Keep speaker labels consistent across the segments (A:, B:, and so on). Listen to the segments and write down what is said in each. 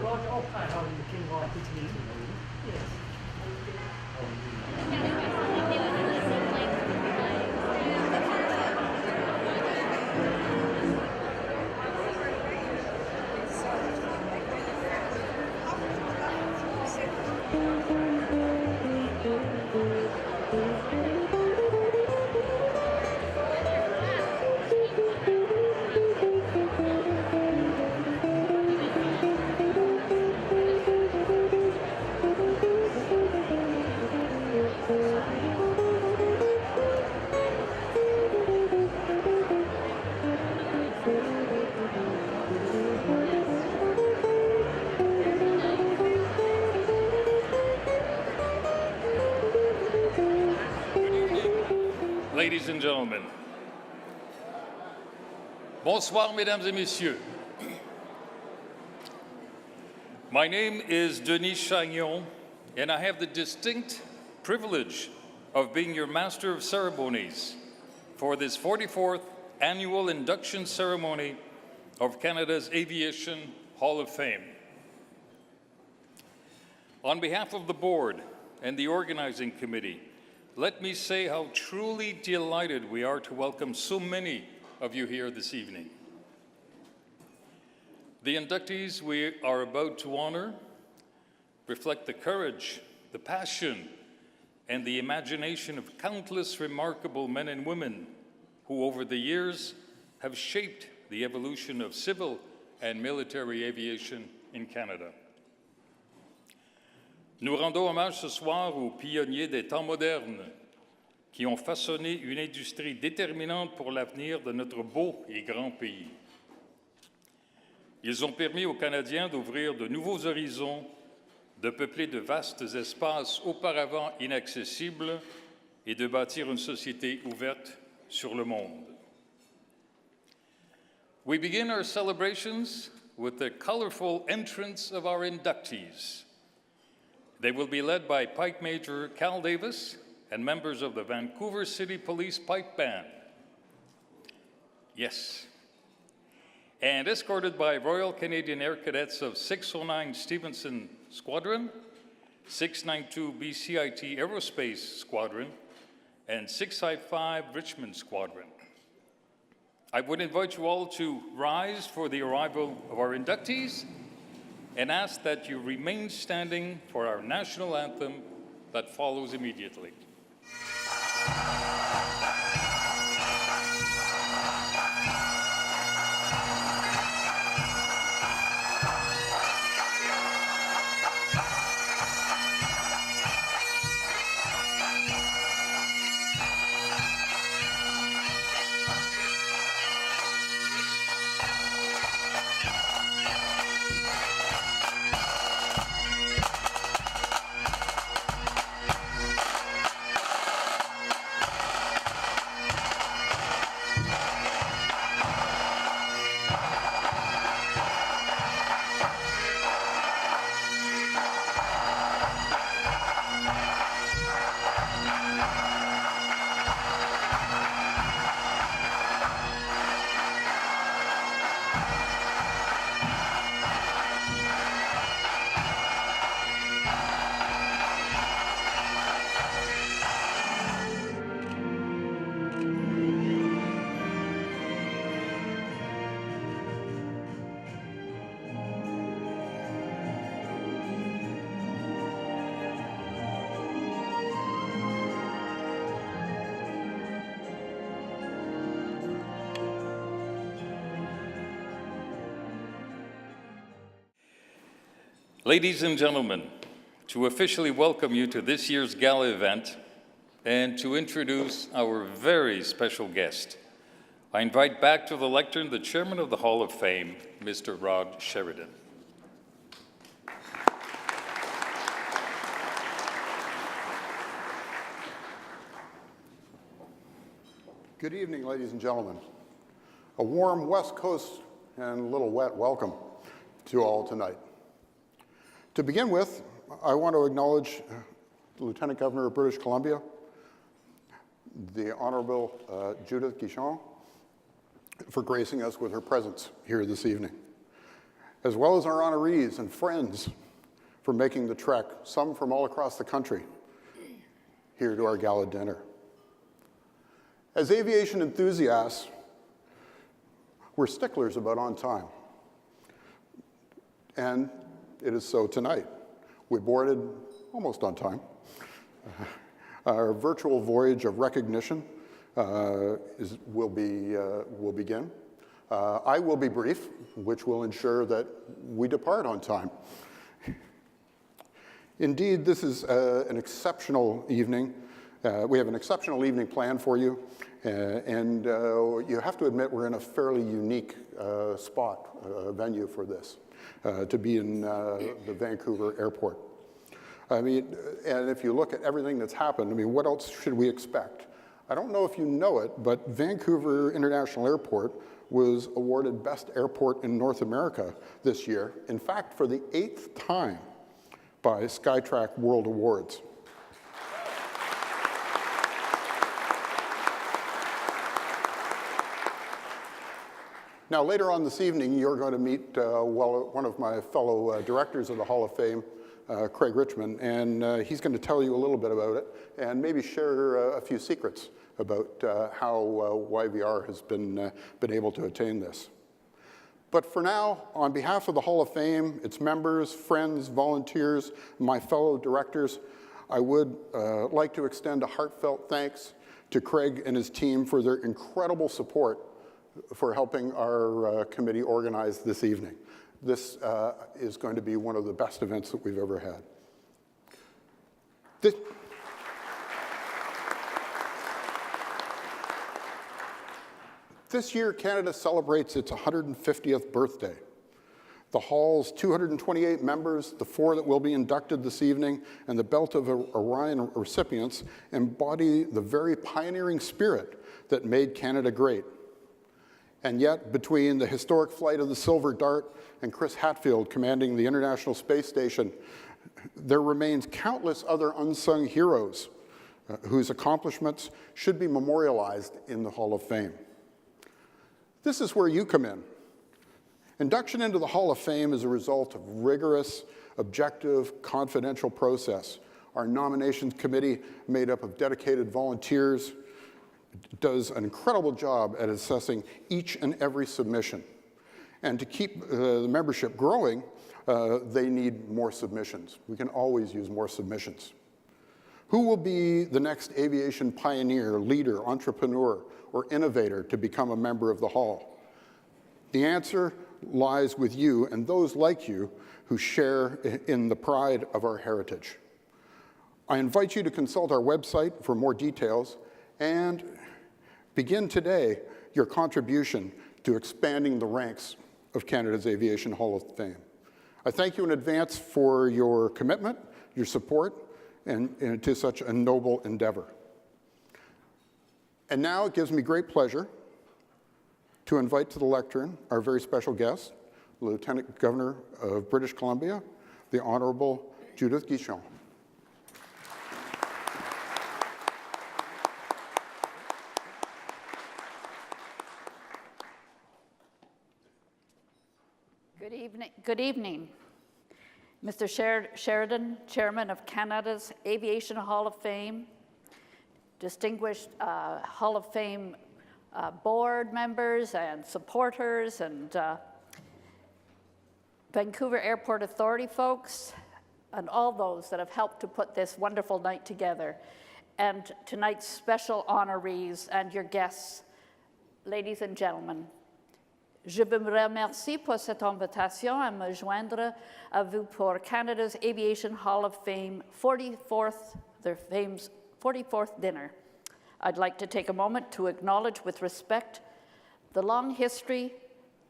A: Roger, oh, hi, how are you? King Roy, good to meet you. Yes.
B: Ladies and gentlemen, bonsoir, mesdames et messieurs. My name is Denis Chagnon, and I have the distinct privilege of being your Master of Ceremonies for this 44th Annual Induction Ceremony of Canada's Aviation Hall of Fame. On behalf of the Board and the Organizing Committee, let me say how truly delighted we are to welcome so many of you here this evening. The inductees we are about to honor reflect the courage, the passion, and the imagination of countless remarkable men and women who over the years have shaped the evolution of civil and military aviation in Canada. Nous rendons hommage ce soir aux pionniers des temps modernes qui ont façonné une industrie déterminante pour l'avenir de notre beau et grand pays. Ils ont permis aux Canadiens d'ouvrir de nouveaux horizons, de peupler de vastes espaces auparavant inaccessibles et de bâtir une société ouverte sur le monde. We begin our celebrations with the colorful entrance of our inductees. They will be led by Pike Major Cal Davis and members of the Vancouver City Police Pipe Band. Yes. And escorted by Royal Canadian Air Cadets of 609 Stevenson Squadron, 692 BCIT Aerospace Squadron, and 655 Richmond Squadron. I would invite you all to rise for the arrival of our inductees and ask that you remain standing for our national anthem that follows immediately. Ladies and gentlemen, to officially welcome you to this year's gala event and to introduce our very special guest, I invite back to the lectern the Chairman of the Hall of Fame, Mr. Rod Sheridan.
C: Good evening, ladies and gentlemen. A warm West Coast and a little wet welcome to all tonight. To begin with, I want to acknowledge the Lieutenant Governor of British Columbia, the Honorable Judith Guichon, for gracing us with her presence here this evening. as well as our honorees and friends for making the trek, some from all across the country, here to our gala dinner. As aviation enthusiasts, we're sticklers about on time. And it is so tonight. We boarded almost on time. Our virtual voyage of recognition will begin. I will be brief, which will ensure that we depart on time. Indeed, this is an exceptional evening. We have an exceptional evening planned for you, and you have to admit we're in a fairly unique venue for this, to be in the Vancouver airport. I mean, and if you look at everything that's happened, I mean, what else should we expect? I don't know if you know it, but Vancouver International Airport was awarded Best Airport in North America this year, in fact, for the 8th time by Skytrack World Awards. Now, later on this evening, you're going to meet one of my fellow directors of the Hall of Fame, Craig Richmond, and he's going to tell you a little bit about it and maybe share a few secrets about how YVR has been able to attain this. But for now, on behalf of the Hall of Fame, its members, friends, volunteers, my fellow directors, I would like to extend a heartfelt thanks to Craig and his team for their incredible support for helping our committee organize this evening. This is going to be one of the best events that we've ever had. This year, Canada celebrates its 150th birthday. The Hall's 228 members, the 4 that will be inducted this evening, and the Belt of Orion recipients embody the very pioneering spirit that made Canada great. And yet, between the historic flight of the Silver Dart and Chris Hadfield commanding the International Space Station, there remains countless other unsung heroes whose accomplishments should be memorialized in the Hall of Fame. This is where you come in. Induction into the Hall of Fame is a result of rigorous, objective, confidential process. Our nominations committee, made up of dedicated volunteers, does an incredible job at assessing each and every submission. And to keep the membership growing, they need more submissions. We can always use more submissions. Who will be the next aviation pioneer, leader, entrepreneur, or innovator to become a member of the Hall? The answer lies with you and those like you who share in the pride of our heritage. I invite you to consult our website for more details and begin today your contribution to expanding the ranks of Canada's Aviation Hall of Fame. I thank you in advance for your commitment, your support, and to such a noble endeavor. And now it gives me great pleasure to invite to the lectern our very special guest, Lieutenant Governor of British Columbia, the Honorable Judith Guichon.
D: Good evening. Mr. Sheridan, Chairman of Canada's Aviation Hall of Fame, distinguished Hall of Fame board members and supporters, and Vancouver Airport Authority folks, and all those that have helped to put this wonderful night together, and tonight's special honorees and your guests, ladies and gentlemen. Je vous remercie pour cette invitation à me joindre à vous pour Canada's Aviation Hall of Fame 44th dinner. I'd like to take a moment to acknowledge with respect the long history,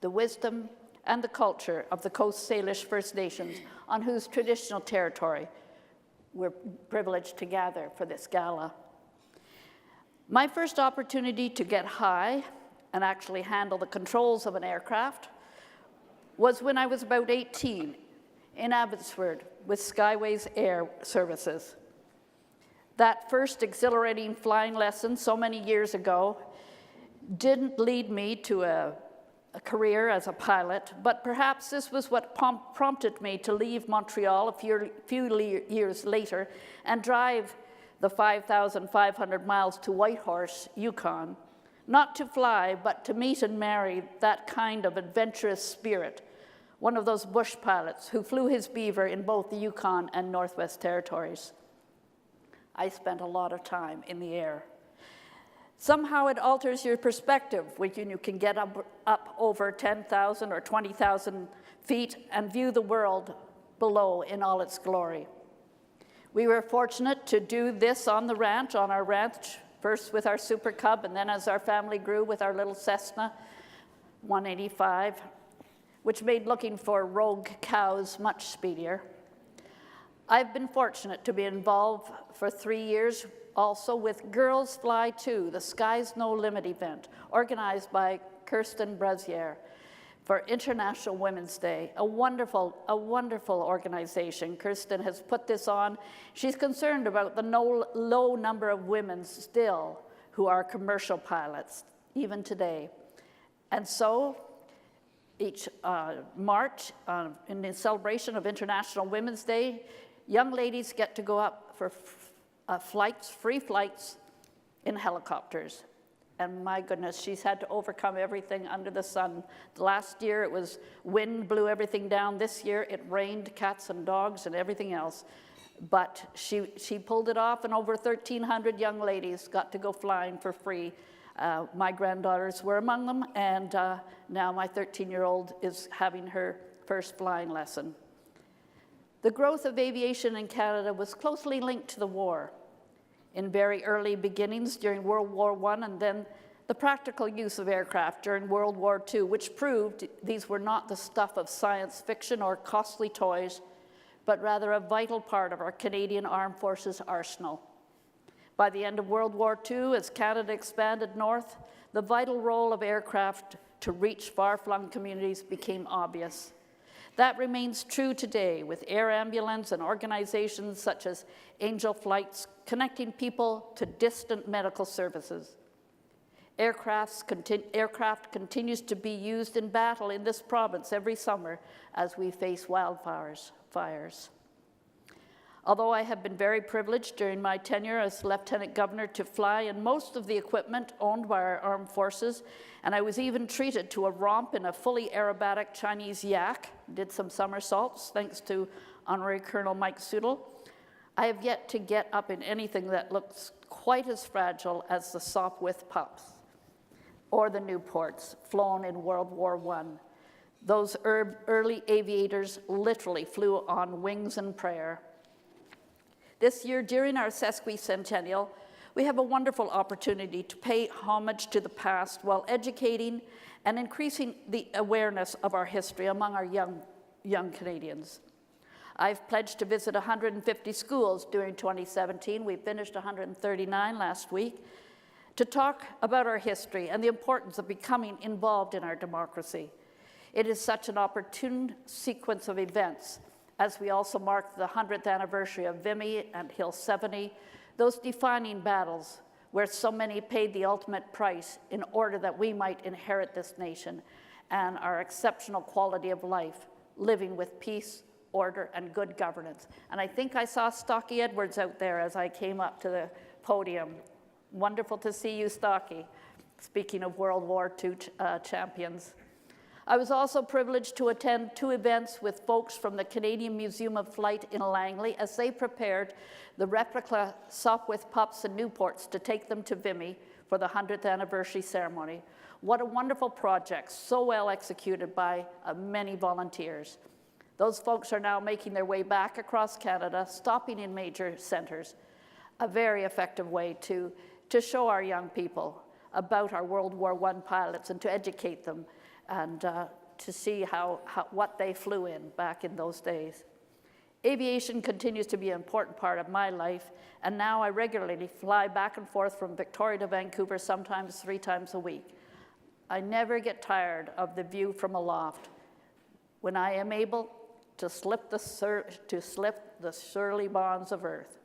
D: the wisdom, and the culture of the Coast Salish First Nations on whose traditional territory we're privileged to gather for this gala. My first opportunity to get high and actually handle the controls of an aircraft was when I was about 18 in Abbotsford with Skyways Air Services. That first exhilarating flying lesson so many years ago didn't lead me to a a career as a pilot, but perhaps this was what prompted me to leave Montreal a few years later and drive the 5,500 miles to Whitehorse, Yukon, not to fly, but to meet and marry that kind of adventurous spirit, one of those bush pilots who flew his Beaver in both the Yukon and Northwest Territories. I spent a lot of time in the air. Somehow it alters your perspective when you can get up over 10,000 or 20,000 feet and view the world below in all its glory. We were fortunate to do this on our ranch, first with our Super Cub, and then as our family grew with our little Cessna 185, which made looking for rogue cows much speedier. I've been fortunate to be involved for 3 years also with Girls Fly Too, the Sky's No Limit event, organized by Kirsten Brazier for International Women's Day, a wonderful organization. Kirsten has put this on. She's concerned about the low number of women still who are commercial pilots, even today. And so each March, in the celebration of International Women's Day, young ladies get to go up for free flights in helicopters. And my goodness, she's had to overcome everything under the sun. Last year it was wind blew everything down. This year it rained cats and dogs and everything else. But she pulled it off, and over 1,300 young ladies got to go flying for free. My granddaughters were among them, and now my 13-year-old is having her first flying lesson. The growth of aviation in Canada was closely linked to the war. In very early beginnings during World War I, and then the practical use of aircraft during World War II, which proved these were not the stuff of science fiction or costly toys, but rather a vital part of our Canadian Armed Forces arsenal. By the end of World War II, as Canada expanded north, the vital role of aircraft to reach far-flung communities became obvious. That remains true today with air ambulance and organizations such as Angel Flights connecting people to distant medical services. Aircraft continues to be used in battle in this province every summer as we face wildfires. Although I have been very privileged during my tenure as Lieutenant Governor to fly in most of the equipment owned by our armed forces, and I was even treated to a romp in a fully aerobatic Chinese yak, did some somersaults thanks to Honorary Colonel Mike Soodle, I have yet to get up in anything that looks quite as fragile as the Sopwith pups or the Newports flown in World War I. Those early aviators literally flew on wings and prayer. This year, during our sesquicentennial, we have a wonderful opportunity to pay homage to the past while educating and increasing the awareness of our history among our young Canadians. I've pledged to visit 150 schools during 2017. We finished 139 last week to talk about our history and the importance of becoming involved in our democracy. It is such an opportune sequence of events as we also mark the 100th anniversary of Vimy and Hill 70, those defining battles where so many paid the ultimate price in order that we might inherit this nation and our exceptional quality of life, living with peace, order, and good governance. And I think I saw Stocky Edwards out there as I came up to the podium. Wonderful to see you, Stocky, speaking of World War II champions. I was also privileged to attend 2 events with folks from the Canadian Museum of Flight in Langley as they prepared the replica Sopwith pups and Newports to take them to Vimy for the 100th anniversary ceremony. What a wonderful project, so well executed by many volunteers. Those folks are now making their way back across Canada, stopping in major centers, a very effective way to show our young people about our World War I pilots and to educate them and to see what they flew in back in those days. Aviation continues to be an important part of my life, and now I regularly fly back and forth from Victoria to Vancouver, sometimes 3 times a week. I never get tired of the view from aloft when I am able to slip the surly bonds of earth.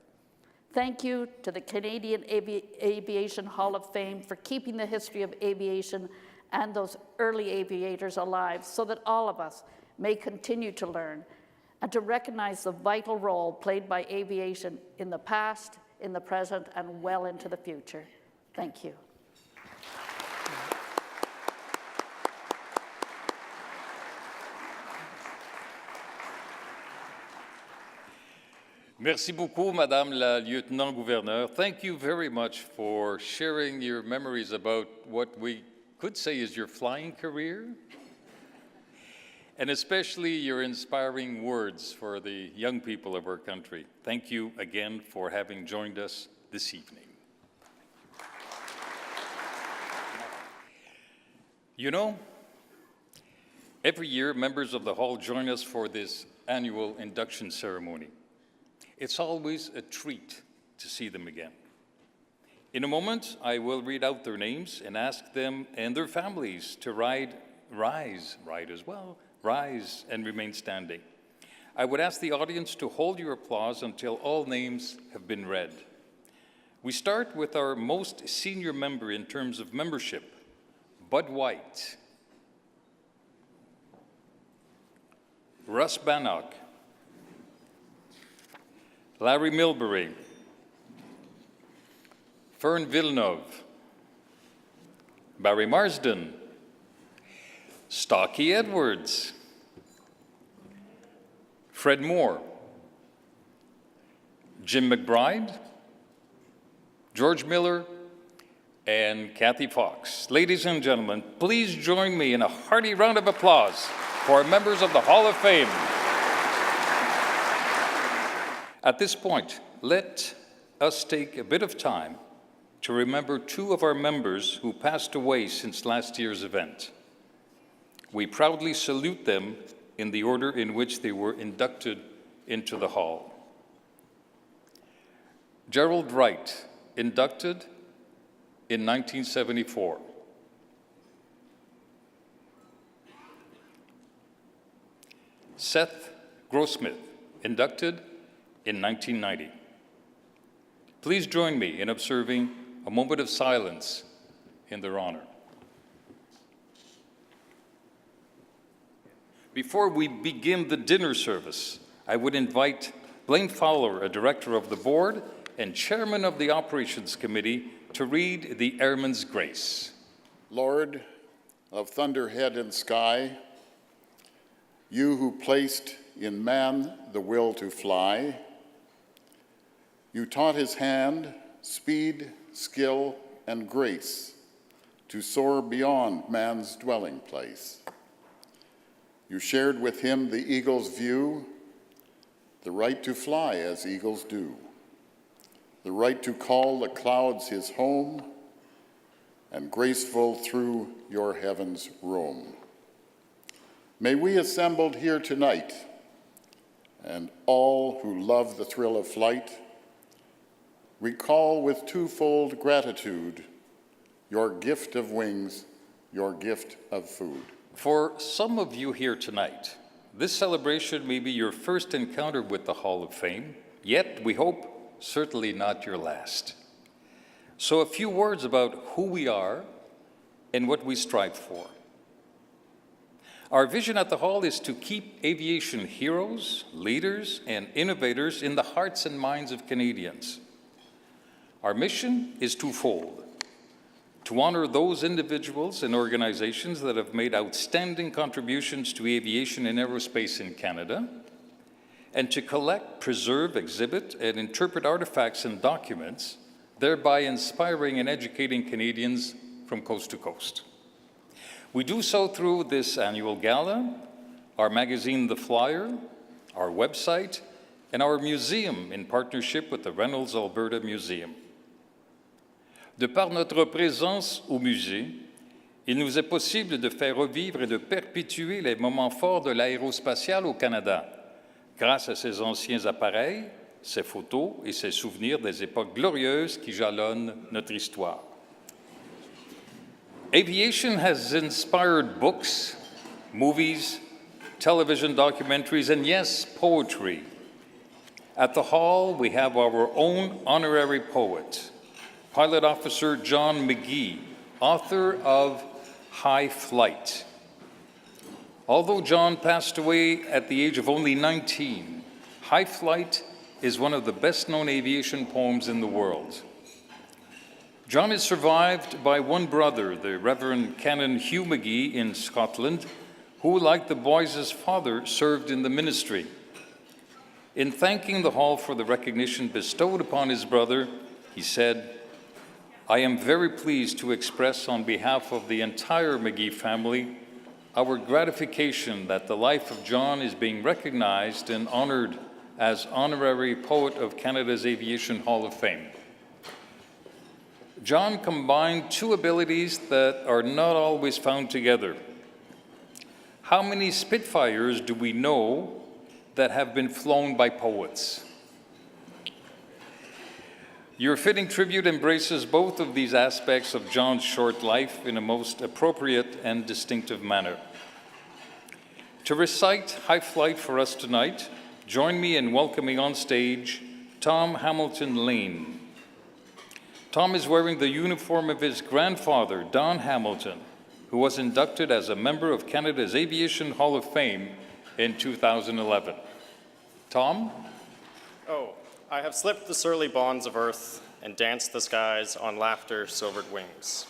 D: Thank you to the Canadian Aviation Hall of Fame for keeping the history of aviation and those early aviators alive so that all of us may continue to learn and to recognize the vital role played by aviation in the past, in the present, and well into the future. Thank you.
B: Merci beaucoup, Madame la Lieutenant-Gouverneur. Thank you very much for sharing your memories about what we could say is your flying career, and especially your inspiring words for the young people of our country. Thank you again for having joined us this evening. You know, every year members of the Hall join us for this annual induction ceremony. It's always a treat to see them again. In a moment, I will read out their names and ask them and their families to rise and remain standing. I would ask the audience to hold your applause until all names have been read. We start with our most senior member in terms of membership, Bud White, Russ Bannock, Larry Milbury, Fern Villeneuve, Barry Marsden, Stocky Edwards, Fred Moore, Jim McBride, George Miller, and Kathy Fox. Ladies and gentlemen, please join me in a hearty round of applause for our members of the Hall of Fame. At this point, let us take a bit of time to remember two of our members who passed away since last year's event. We proudly salute them in the order in which they were inducted into the Hall. Gerald Wright, inducted in 1974. Seth Grossmith, inducted in 1990. Please join me in observing a moment of silence in their honor. Before we begin the dinner service, I would invite Blaine Fowler, a director of the board and chairman of the operations committee, to read the Airman's Grace.
E: Lord of thunderhead and sky, you who placed in man the will to fly, you taught his hand speed, skill, and grace to soar beyond man's dwelling place. You shared with him the eagle's view, the right to fly as eagles do, the right to call the clouds his home, and graceful through your heavens roam. May we assembled here tonight, and all who love the thrill of flight, recall with twofold gratitude your gift of wings, your gift of food.
B: For some of you here tonight, this celebration may be your first encounter with the Hall of Fame, yet we hope certainly not your last. So a few words about who we are and what we strive for. Our vision at the Hall is to keep aviation heroes, leaders, and innovators in the hearts and minds of Canadians. Our mission is twofold: to honor those individuals and organizations that have made outstanding contributions to aviation and aerospace in Canada, and to collect, preserve, exhibit, and interpret artifacts and documents, thereby inspiring and educating Canadians from coast to coast. We do so through this annual gala, our magazine, The Flyer, our website, and our museum in partnership with the Reynolds Alberta Museum. De par notre présence au musée, il nous est possible de faire revivre et de perpétuer les moments forts de l'aérospatiale au Canada, grâce à ces anciens appareils, ces photos et ces souvenirs des époques glorieuses qui jalonnent notre histoire. Aviation has inspired books, movies, television documentaries, and yes, poetry. At the Hall, we have our own honorary poet, Pilot Officer John McGee, author of high flight. Although John passed away at the age of only 19, High Flight is one of the best-known aviation poems in the world. John is survived by one brother, the Reverend Canon Hugh McGee in Scotland, who, like the boys' father, served in the ministry. In thanking the Hall for the recognition bestowed upon his brother, he said, "I am very pleased to express on behalf of the entire McGee family our gratification that the life of John is being recognized and honored as Honorary Poet of Canada's Aviation Hall of Fame." John combined two abilities that are not always found together. How many Spitfires do we know that have been flown by poets? Your fitting tribute embraces both of these aspects of John's short life in a most appropriate and distinctive manner. To recite High Flight for us tonight, join me in welcoming on stage Tom Hamilton Lane. Tom is wearing the uniform of his grandfather, Don Hamilton, who was inducted as a member of Canada's Aviation Hall of Fame in 2011. Tom?
F: Oh, I have slipped the surly bonds of earth and danced the skies on laughter-silvered wings.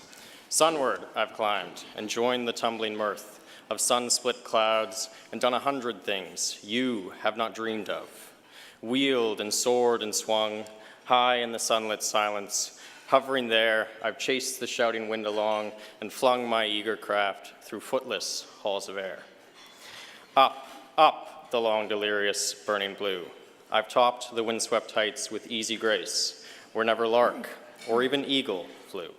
F: Sunward I've climbed and joined the tumbling mirth of sun-split clouds and done 100 things you have not dreamed of. Wheeled and soared and swung high in the sunlit silence. Hovering there, I've chased the shouting wind along and flung my eager craft through footless halls of air. Up, up the long delirious burning blue. I've topped the windswept heights with easy grace, where never lark or even eagle flew.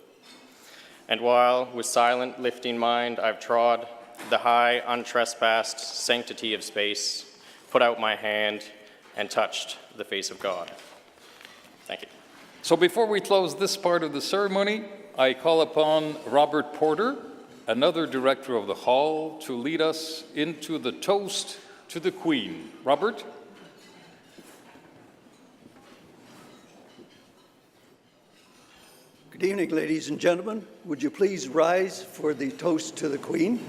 F: And while with silent lifting mind I've trod the high untrespassed sanctity of space, put out my hand and touched the face of God. Thank you.
B: So before we close this part of the ceremony, I call upon Robert Porter, another director of the Hall, to lead us into the toast to the Queen. Robert?
G: Good evening, ladies and gentlemen. Would you please rise for the toast to the Queen?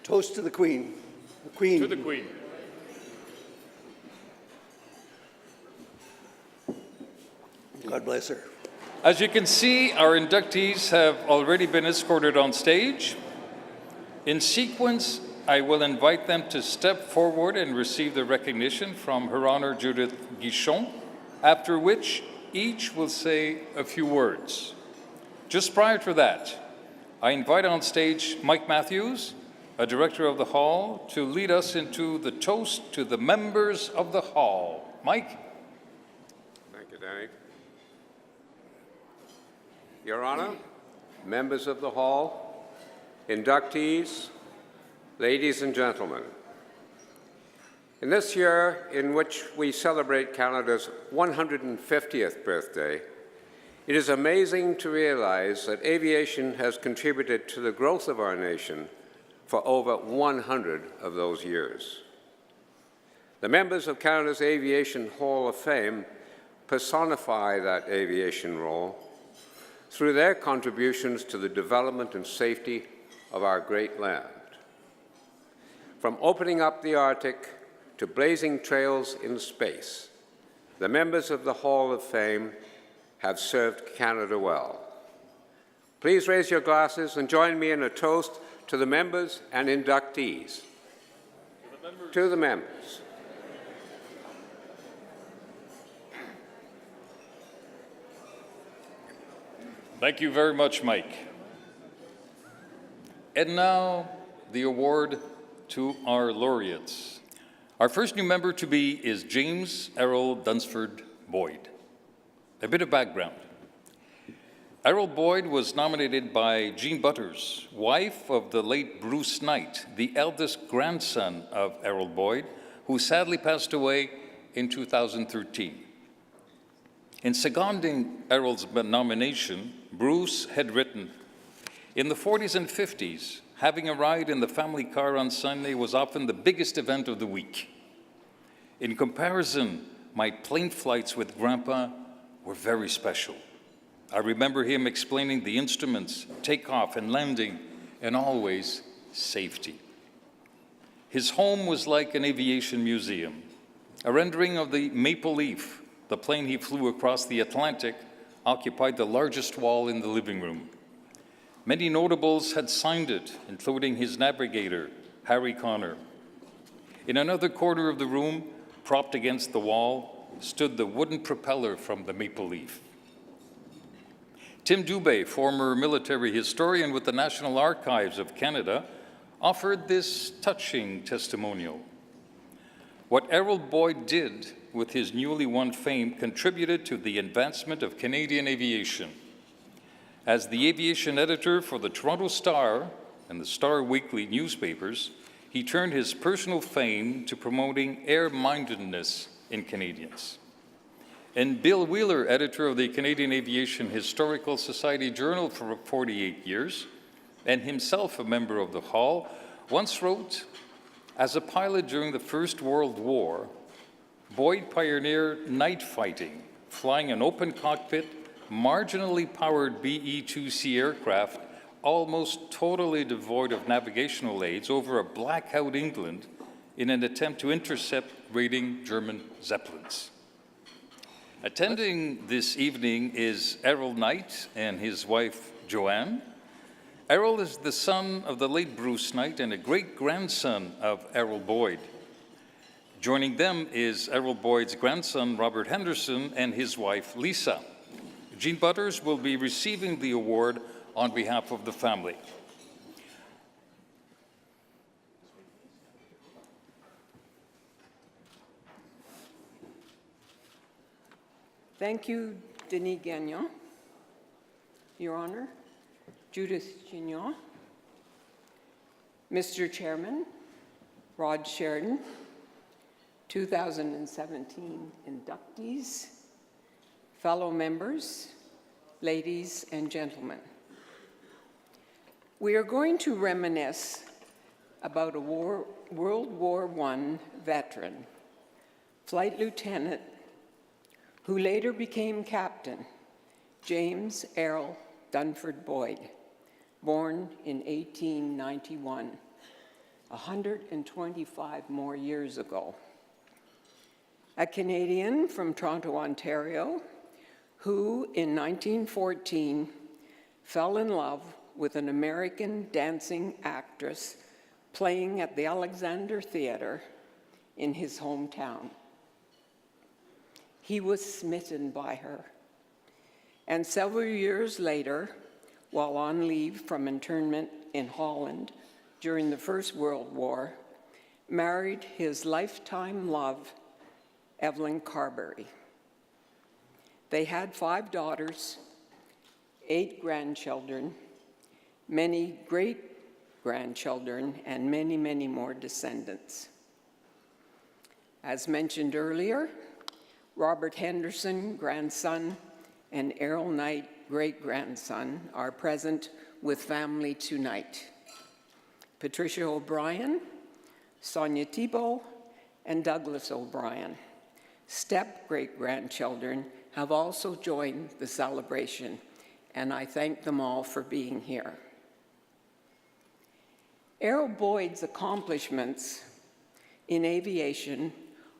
G: Toast to the Queen. The Queen.
B: To the Queen.
G: God bless her.
B: As you can see, our inductees have already been escorted on stage. In sequence, I will invite them to step forward and receive the recognition from Her Honor Judith Guichon, after which each will say a few words. Just prior to that, I invite on stage Mike Matthews, a director of the Hall, to lead us into the toast to the members of the Hall. Mike?
H: Thank you, Danny. Your Honor, members of the Hall, inductees, ladies and gentlemen, in this year in which we celebrate Canada's 150th birthday, it is amazing to realize that aviation has contributed to the growth of our nation for over 100 of those years. The members of Canada's Aviation Hall of Fame personify that aviation role through their contributions to the development and safety of our great land. From opening up the Arctic to blazing trails in space, the members of the Hall of Fame have served Canada well. Please raise your glasses and join me in a toast to the members and inductees. To the members.
B: Thank you very much, Mike. And now, the award to our laureates. Our first new member to be is James Errol Dunsford Boyd. A bit of background. Errol Boyd was nominated by Jean Butters, wife of the late Bruce Knight, the eldest grandson of Errol Boyd, who sadly passed away in 2013. In seconding Errol's nomination, Bruce had written, "In the 40s and 50s, having a ride in the family car on Sunday was often the biggest event of the week. In comparison, my plane flights with Grandpa were very special. I remember him explaining the instruments, takeoff and landing, and always safety. His home was like an aviation museum. A rendering of the Maple Leaf, the plane he flew across the Atlantic, occupied the largest wall in the living room. Many notables had signed it, including his navigator, Harry Connor. In another corner of the room, propped against the wall, stood the wooden propeller from the Maple Leaf. Tim Dubé, former military historian with the National Archives of Canada, offered this touching testimonial. What Errol Boyd did with his newly won fame contributed to the advancement of Canadian aviation. As the aviation editor for the Toronto Star and the Star Weekly newspapers, he turned his personal fame to promoting air-mindedness in Canadians. And Bill Wheeler, editor of the Canadian Aviation Historical Society Journal for 48 years, and himself a member of the Hall, once wrote, "As a pilot during the First World War, Boyd pioneered night fighting, flying an open cockpit, marginally powered BE-2C aircraft, almost totally devoid of navigational aids, over a blackout England in an attempt to intercept raiding German Zeppelins." Attending this evening is Errol Knight and his wife, Joanne. Errol is the son of the late Bruce Knight and a great-grandson of Errol Boyd. Joining them is Errol Boyd's grandson, Robert Henderson, and his wife, Lisa. Jean Butters will be receiving the award on behalf of the family.
I: Thank you, Denis Gagnon. Your Honor, Judith Gignon, Mr. Chairman, Rod Sheridan, 2017 inductees, fellow members, ladies and gentlemen. We are going to reminisce about a World War I veteran, Flight Lieutenant, who later became Captain, James Errol Dunford Boyd, born in 1891, 125 more years ago. A Canadian from Toronto, Ontario, who in 1914 fell in love with an American dancing actress playing at the Alexander Theatre in his hometown. He was smitten by her, and several years later, while on leave from internment in Holland during the First World War, married his lifetime love, Evelyn Carberry. They had 5 daughters, 8 grandchildren, many great-grandchildren, and many, many more descendants. As mentioned earlier, Robert Henderson, grandson, and Errol Knight, great-grandson, are present with family tonight. Patricia O'Brien, Sonia Thibault, and Douglas O'Brien, step-great-grandchildren, have also joined the celebration, and I thank them all for being here. Errol Boyd's accomplishments in aviation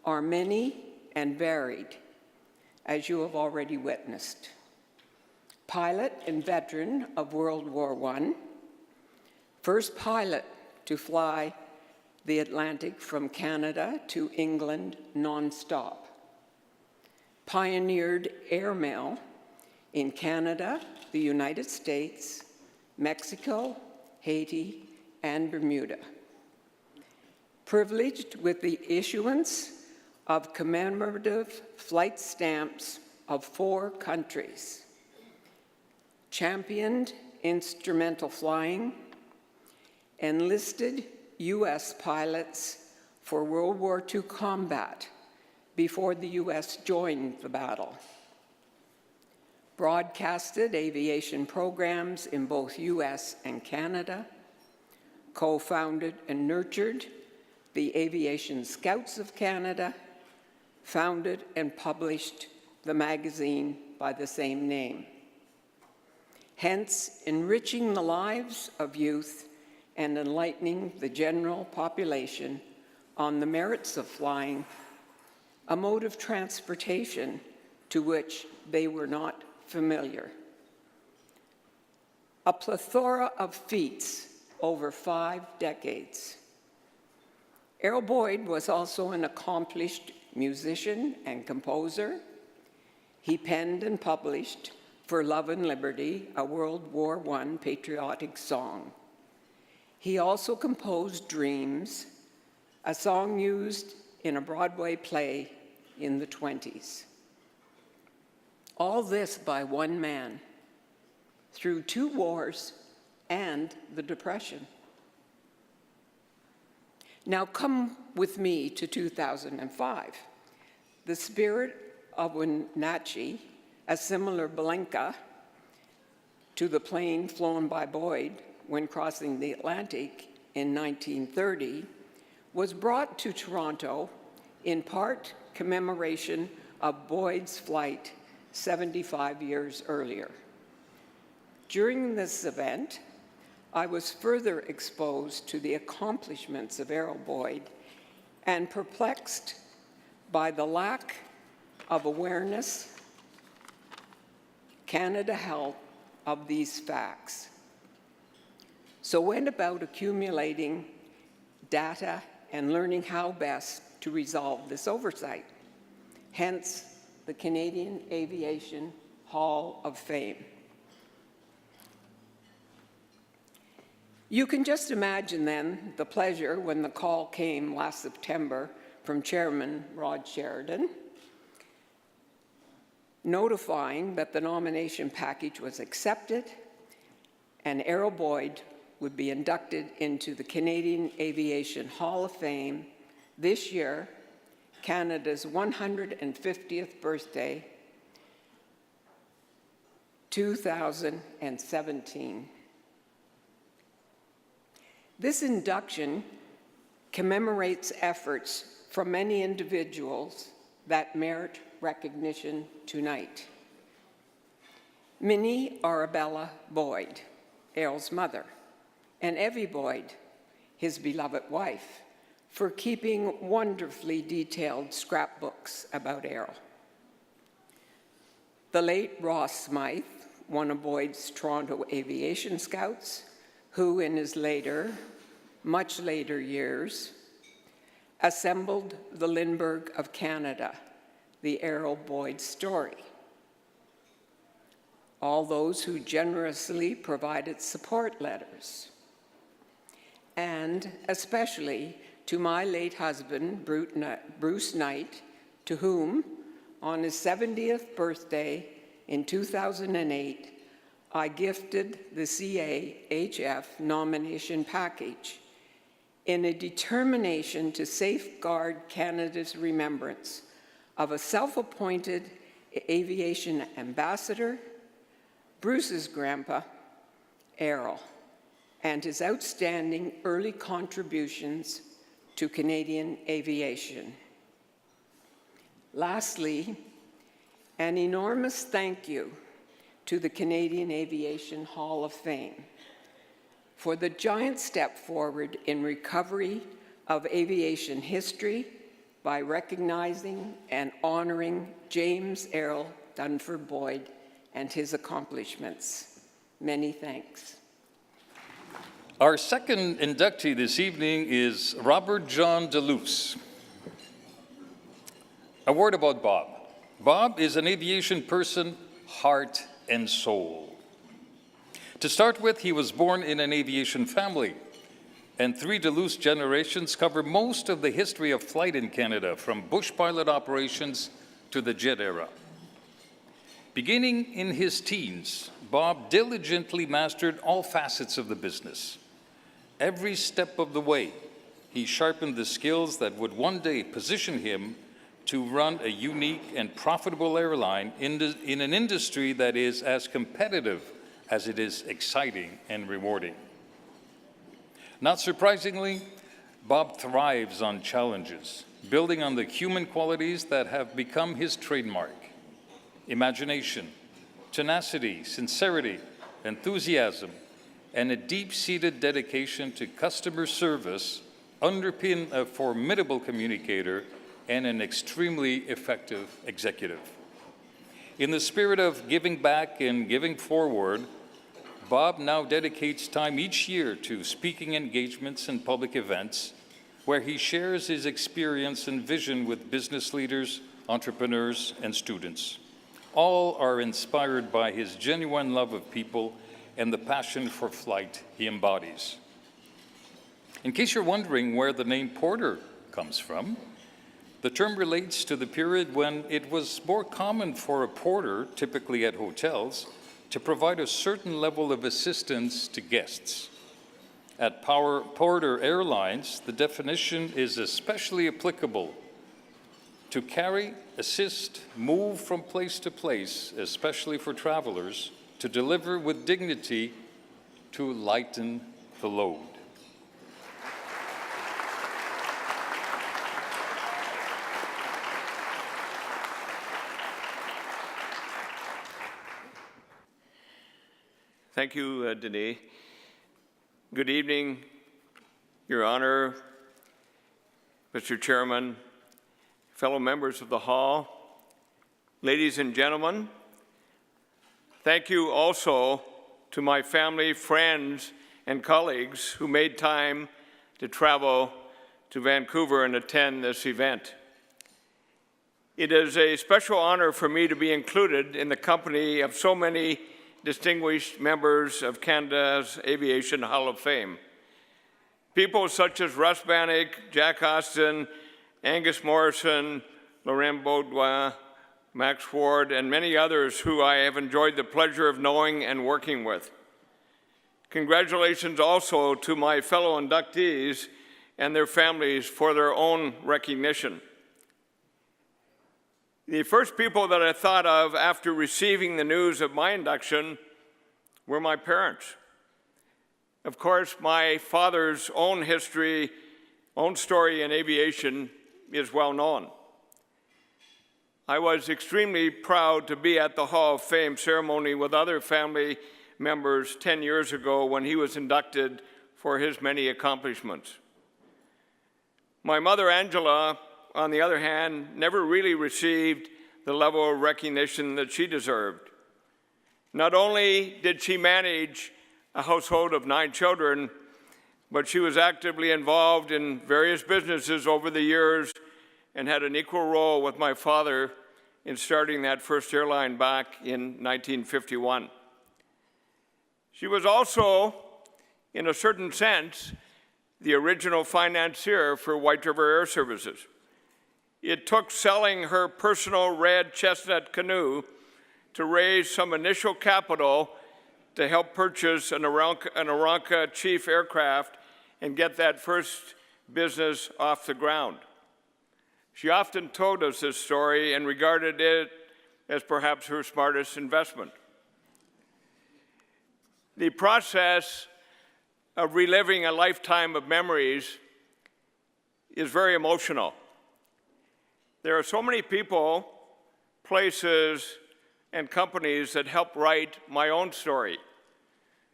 I: are many and varied, as you have already witnessed. Pilot and veteran of World War I, first pilot to fly the Atlantic from Canada to England non-stop. Pioneered airmail in Canada, the United States, Mexico, Haiti, and Bermuda. Privileged with the issuance of commemorative flight stamps of 4 countries. Championed instrumental flying, enlisted U.S. pilots for World War II combat before the U.S. joined the battle. Broadcasted aviation programs in both U.S. and Canada, co-founded and nurtured the Aviation Scouts of Canada, founded and published the magazine by the same name. Hence, enriching the lives of youth and enlightening the general population on the merits of flying, a mode of transportation to which they were not familiar. A plethora of feats over 5 decades. Errol Boyd was also an accomplished musician and composer. He penned and published For Love and Liberty, a World War I patriotic song. He also composed Dreams, a song used in a Broadway play in the 20s. All this by one man, through 2 wars and the Depression. Now come with me to 2005. The spirit of Wenatchee, a similar Blanca to the plane flown by Boyd when crossing the Atlantic in 1930, was brought to Toronto in part commemoration of Boyd's flight 75 years earlier. During this event, I was further exposed to the accomplishments of Errol Boyd and perplexed by the lack of awareness Canada held of these facts. So went about accumulating data and learning how best to resolve this oversight, hence the Canadian Aviation Hall of Fame. You can just imagine then the pleasure when the call came last September from Chairman Rod Sheridan, notifying that the nomination package was accepted and Errol Boyd would be inducted into the Canadian Aviation Hall of Fame this year, Canada's 150th birthday, 2017. This induction commemorates efforts from many individuals that merit recognition tonight. Minnie Arabella Boyd, Errol's mother, and Evie Boyd, his beloved wife, for keeping wonderfully detailed scrapbooks about Errol. The late Ross Smythe, one of Boyd's Toronto aviation scouts, who in his much later years, assembled the Lindbergh of Canada, the Errol Boyd story. All those who generously provided support letters, and especially to my late husband, Bruce Knight, to whom, on his 70th birthday in 2008, I gifted the CAHF nomination package in a determination to safeguard Canada's remembrance of a self-appointed aviation ambassador, Bruce's grandpa, Errol, and his outstanding early contributions to Canadian aviation. Lastly, an enormous thank you to the Canadian Aviation Hall of Fame for the giant step forward in recovery of aviation history by recognizing and honoring James Errol Dunford Boyd and his accomplishments. Many thanks.
B: Our second inductee this evening is Robert John DeLuce. A word about Bob. Bob is an aviation person, heart and soul. To start with, he was born in an aviation family, and 3 DeLuce generations cover most of the history of flight in Canada, from bush pilot operations to the jet era. Beginning in his teens, Bob diligently mastered all facets of the business. Every step of the way, he sharpened the skills that would one day position him to run a unique and profitable airline in an industry that is as competitive as it is exciting and rewarding. Not surprisingly, Bob thrives on challenges, building on the human qualities that have become his trademark: imagination, tenacity, sincerity, enthusiasm, and a deep-seated dedication to customer service underpin a formidable communicator and an extremely effective executive. In the spirit of giving back and giving forward, Bob now dedicates time each year to speaking engagements and public events where he shares his experience and vision with business leaders, entrepreneurs, and students. All are inspired by his genuine love of people and the passion for flight he embodies. In case you're wondering where the name Porter comes from, the term relates to the period when it was more common for a porter, typically at hotels, to provide a certain level of assistance to guests. At Porter Airlines, the definition is especially applicable to carry, assist, move from place to place, especially for travelers, to deliver with dignity, to lighten the load.
J: Thank you, Denis. Good evening, Your Honor, Mr. Chairman, fellow members of the Hall, ladies and gentlemen. Thank you also to my family, friends, and colleagues who made time to travel to Vancouver and attend this event. It is a special honor for me to be included in the company of so many distinguished members of Canada's Aviation Hall of Fame. People such as Russ Bannock, Jack Austin, Angus Morrison, Laurent Beaudoin, Max Ward, and many others who I have enjoyed the pleasure of knowing and working with. Congratulations also to my fellow inductees and their families for their own recognition. The first people that I thought of after receiving the news of my induction were my parents. Of course, my father's own history, own story in aviation is well known. I was extremely proud to be at the Hall of Fame ceremony with other family members 10 years ago when he was inducted for his many accomplishments. My mother, Angela, on the other hand, never really received the level of recognition that she deserved. Not only did she manage a household of 9 children, but she was actively involved in various businesses over the years and had an equal role with my father in starting that first airline back in 1951. She was also, in a certain sense, the original financier for White River Air Services. It took selling her personal red chestnut canoe to raise some initial capital to help purchase an Aranca Chief aircraft and get that first business off the ground. She often told us this story and regarded it as perhaps her smartest investment. The process of reliving a lifetime of memories is very emotional. There are so many people, places, and companies that help write my own story,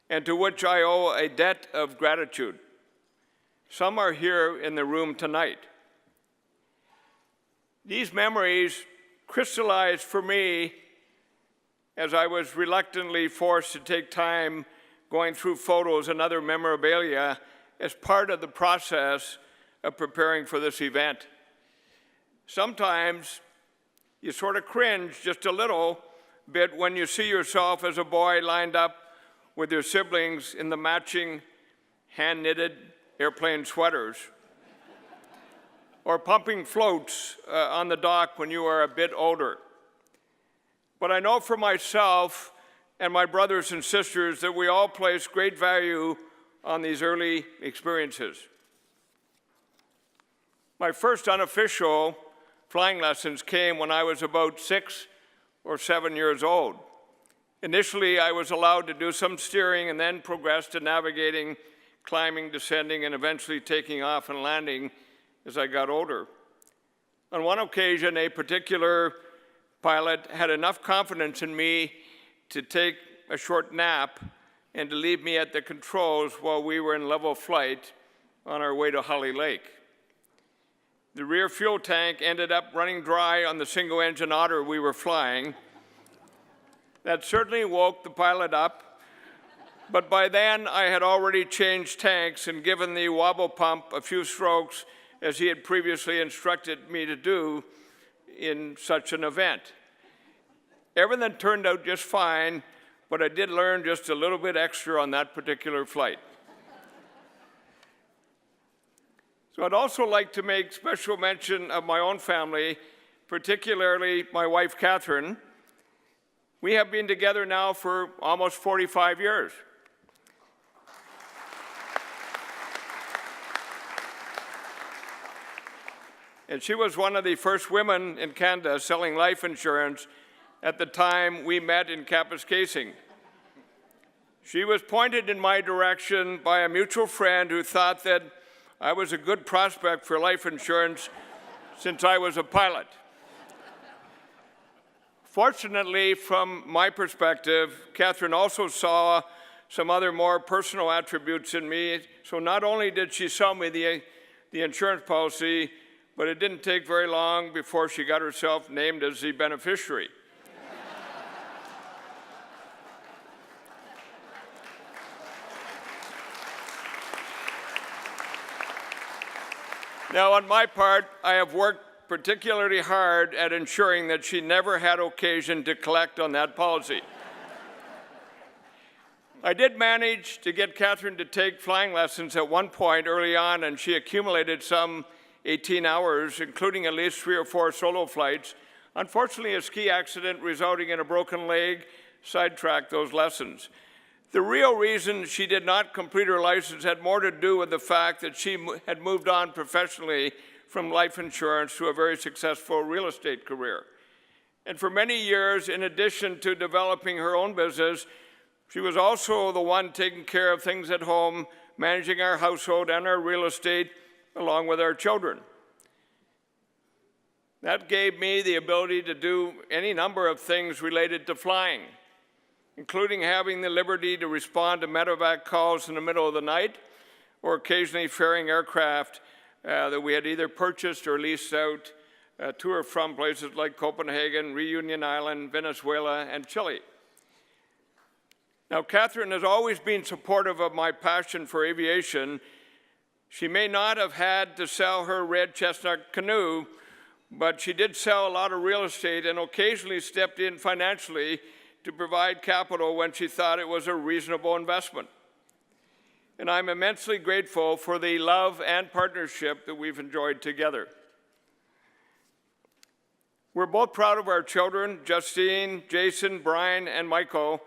J: and to which I owe a debt of gratitude. Some are here in the room tonight. These memories crystallized for me as I was reluctantly forced to take time going through photos and other memorabilia as part of the process of preparing for this event. Sometimes you sort of cringe just a little bit when you see yourself as a boy lined up with your siblings in the matching hand-knitted airplane sweaters, or pumping floats on the dock when you are a bit older. But I know for myself and my brothers and sisters that we all place great value on these early experiences. My first unofficial flying lessons came when I was about 6 or 7 years old. Initially, I was allowed to do some steering and then progressed to navigating, climbing, descending, and eventually taking off and landing as I got older. On one occasion, a particular pilot had enough confidence in me to take a short nap and to leave me at the controls while we were in level flight on our way to Holly Lake. The rear fuel tank ended up running dry on the single-engine Otter we were flying. That certainly woke the pilot up, but by then I had already changed tanks and given the wobble pump a few strokes as he had previously instructed me to do in such an event. Everything turned out just fine, but I did learn just a little bit extra on that particular flight. So I'd also like to make special mention of my own family, particularly my wife, Catherine. We have been together now for almost 45 years. And she was one of the first women in Canada selling life insurance at the time we met in Kapuskasing. She was pointed in my direction by a mutual friend who thought that I was a good prospect for life insurance since I was a pilot. Fortunately, from my perspective, Catherine also saw some other more personal attributes in me. So not only did she sell me the insurance policy, but it didn't take very long before she got herself named as the beneficiary. Now, on my part, I have worked particularly hard at ensuring that she never had occasion to collect on that policy. I did manage to get Catherine to take flying lessons at one point early on, and she accumulated some 18 hours, including at least 3 or 4 solo flights. Unfortunately, a ski accident resulting in a broken leg sidetracked those lessons. The real reason she did not complete her license had more to do with the fact that she had moved on professionally from life insurance to a very successful real estate career. And for many years, in addition to developing her own business, she was also the one taking care of things at home, managing our household and our real estate, along with our children. That gave me the ability to do any number of things related to flying, including having the liberty to respond to medevac calls in the middle of the night, or occasionally ferrying aircraft that we had either purchased or leased out to or from places like Copenhagen, Reunion Island, Venezuela, and Chile. Now, Catherine has always been supportive of my passion for aviation. She may not have had to sell her red chestnut canoe, but she did sell a lot of real estate and occasionally stepped in financially to provide capital when she thought it was a reasonable investment. And I'm immensely grateful for the love and partnership that we've enjoyed together. We're both proud of our children, Justine, Jason, Brian, and Michael,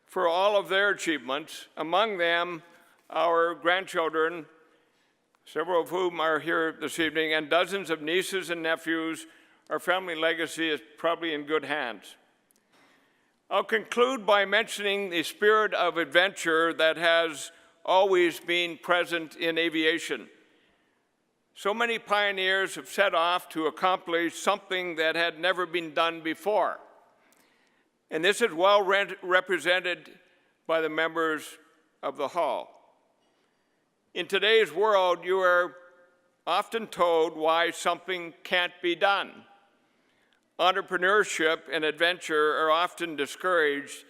J: for all of their achievements, among them our grandchildren, several of whom are here this evening, and dozens of nieces and nephews. Our family legacy is probably in good hands. I'll conclude by mentioning the spirit of adventure that has always been present in aviation. So many pioneers have set off to accomplish something that had never been done before. And this is well represented by the members of the hall. In today's world, you are often told why something can't be done. Entrepreneurship and adventure are often discouraged.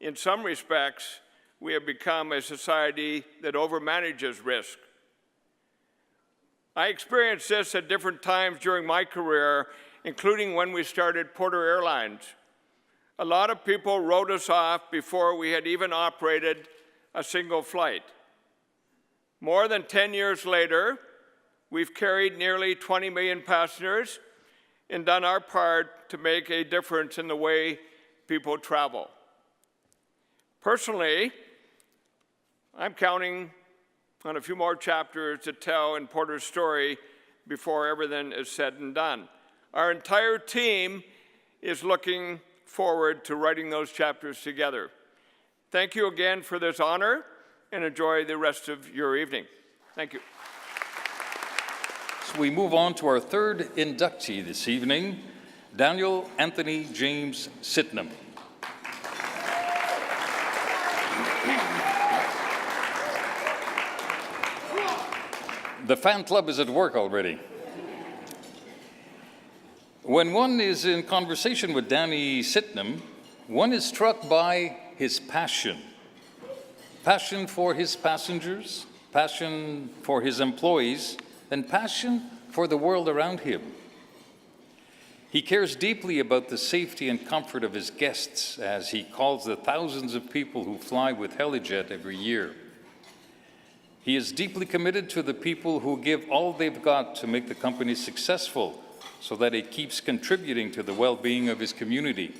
J: In some respects, we have become a society that overmanages risk. I experienced this at different times during my career, including when we started Porter Airlines. A lot of people wrote us off before we had even operated a single flight. More than 10 years later, we've carried nearly 20 million passengers and done our part to make a difference in the way people travel. Personally, I'm counting on a few more chapters to tell in Porter's story before everything is said and done. Our entire team is looking forward to writing those chapters together. Thank you again for this honor, and enjoy the rest of your evening. Thank you.
B: next, we move on to our third inductee this evening, Daniel Anthony James Sydenham. The fan club is at work already. When one is in conversation with Danny Sydenham, one is struck by his passion. Passion for his passengers, passion for his employees, and passion for the world around him. He cares deeply about the safety and comfort of his guests, as he calls the thousands of people who fly with Helijet every year. He is deeply committed to the people who give all they've got to make the company successful so that it keeps contributing to the well-being of his community.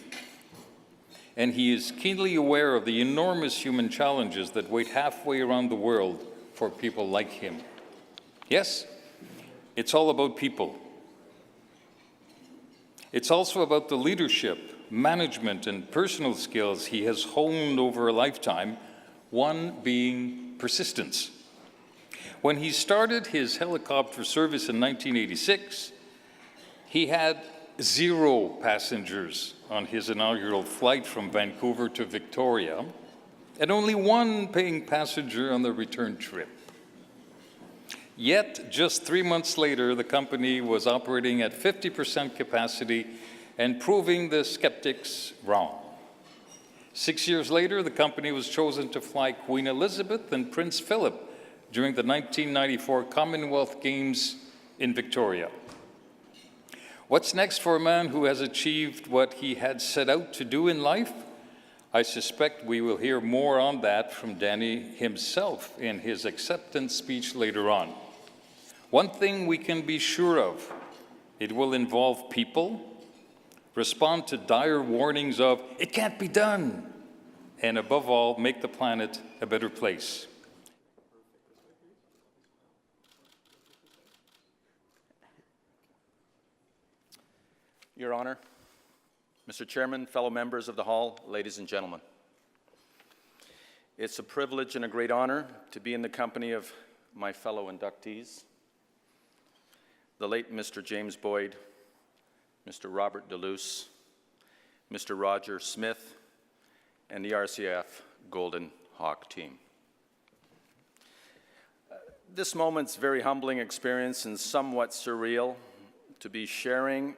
B: And he is keenly aware of the enormous human challenges that wait halfway around the world for people like him. Yes, it's all about people. It's also about the leadership, management, and personal skills he has honed over a lifetime, one being persistence. When he started his helicopter service in 1986, he had 0 passengers on his inaugural flight from Vancouver to Victoria, and only 1 paying passenger on the return trip. Yet, just 3 months later, the company was operating at 50% capacity and proving the skeptics wrong. 6 years later, the company was chosen to fly Queen Elizabeth and Prince Philip during the 1994 Commonwealth Games in Victoria. What's next for a man who has achieved what he had set out to do in life? I suspect we will hear more on that from Danny himself in his acceptance speech later on. One thing we can be sure of, it will involve people, respond to dire warnings of, "It can't be done," and above all, make the planet a better place.
K: Your Honor, Mr. Chairman, fellow members of the Hall, ladies and gentlemen. It's a privilege and a great honor to be in the company of my fellow inductees, the late Mr. James Boyd, Mr. Robert DeLuce, Mr. Roger Smith, and the RCF Golden Hawk team. This moment's very humbling experience and somewhat surreal to be sharing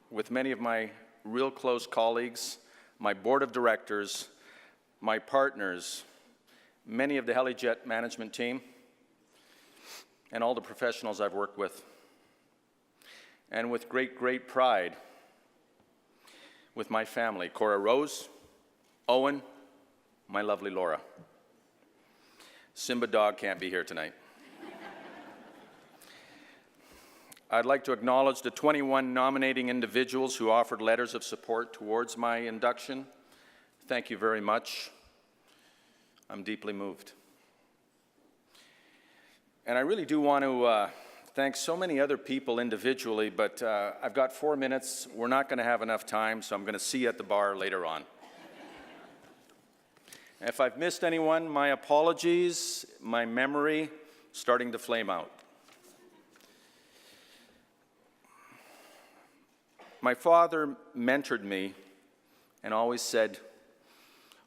K: with many of my real close colleagues, my board of directors, my partners, many of the Helijet management team, and all the professionals I've worked with. And with great, great pride, with my family, Cora Rose, Owen, my lovely Laura. Simba Dog can't be here tonight. I'd like to acknowledge the 21 nominating individuals who offered letters of support towards my induction. Thank you very much. I'm deeply moved. And I really do want to thank so many other people individually, but I've got 4 minutes. We're not going to have enough time, so I'm going to see you at the bar later on. If I've missed anyone, my apologies. My memory starting to flame out. My father mentored me and always said,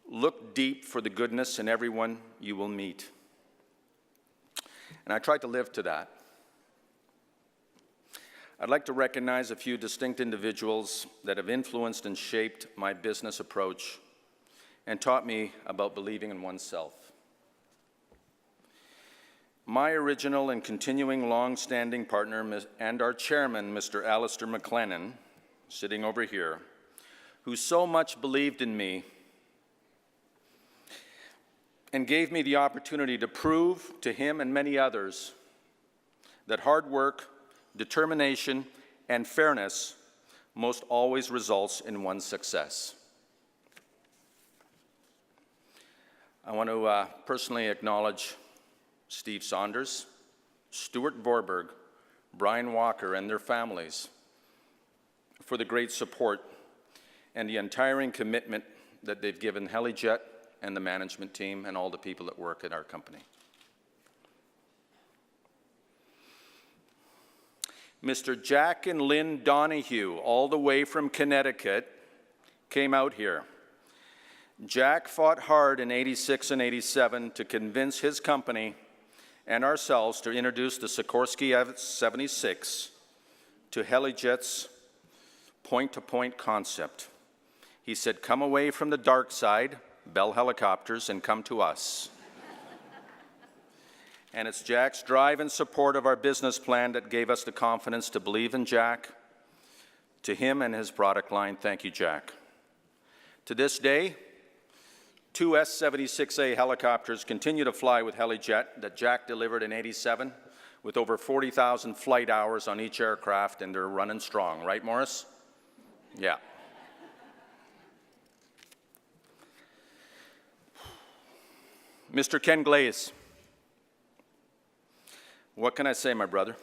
K: "Look deep for the goodness in everyone you will meet." And I tried to live to that. I'd like to recognize a few distinct individuals that have influenced and shaped my business approach and taught me about believing in oneself. My original and continuing long-standing partner and our chairman, Mr. Alistair McLennan, sitting over here, who so much believed in me and gave me the opportunity to prove to him and many others that hard work, determination, and fairness most always results in one's success. I want to personally acknowledge Steve Saunders, Stuart Vorberg, Brian Walker, and their families for the great support and the untiring commitment that they've given Helijet and the management team and all the people that work at our company. Mr. Jack and Lynn Donahue, all the way from Connecticut, came out here. Jack fought hard in '86 and '87 to convince his company and ourselves to introduce the Sikorsky F-76 to Helijet's point-to-point concept. He said, "Come away from the dark side, Bell Helicopters, and come to us." And it's Jack's drive and support of our business plan that gave us the confidence to believe in Jack. To him and his product line, thank you, Jack. To this day, 2 S-76A helicopters continue to fly with Helijet that Jack delivered in '87 with over 40,000 flight hours on each aircraft, and they're running strong. Right, Morris? Yeah. Mr. Ken Glaze. What can I say, my brother?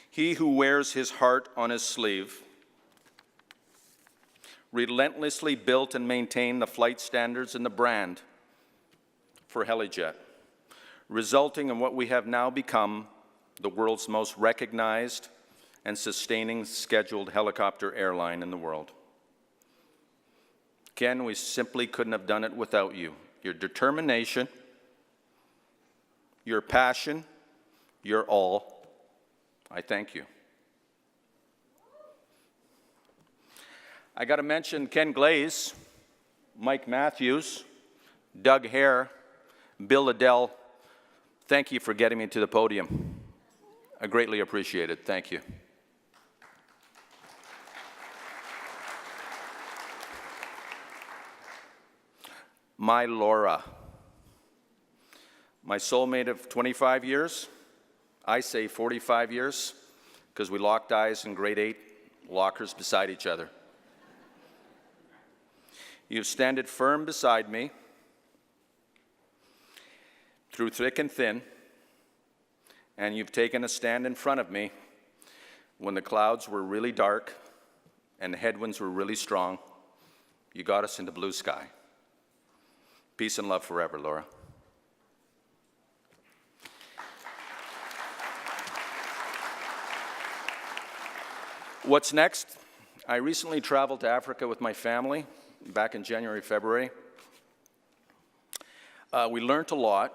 K: He who wears his heart on his sleeve relentlessly built and maintained the flight standards and the brand for Helijet, resulting in what we have now become the world's most recognized and sustaining scheduled helicopter airline in the world. Ken, we simply couldn't have done it without you. Your determination, your passion, your all. I thank you. I got to mention Ken Glaze, Mike Matthews, Doug Hare, Bill Liddell. Thank you for getting me to the podium. I greatly appreciate it. Thank you. My Laura, my soulmate of 25 years, I say 45 years, because we locked eyes in grade 8, lockers beside each other. You've standed firm beside me through thick and thin, and you've taken a stand in front of me when the clouds were really dark and the headwinds were really strong. You got us into blue sky. Peace and love forever, Laura. What's next? I recently traveled to Africa with my family back in January, February. We learned a lot,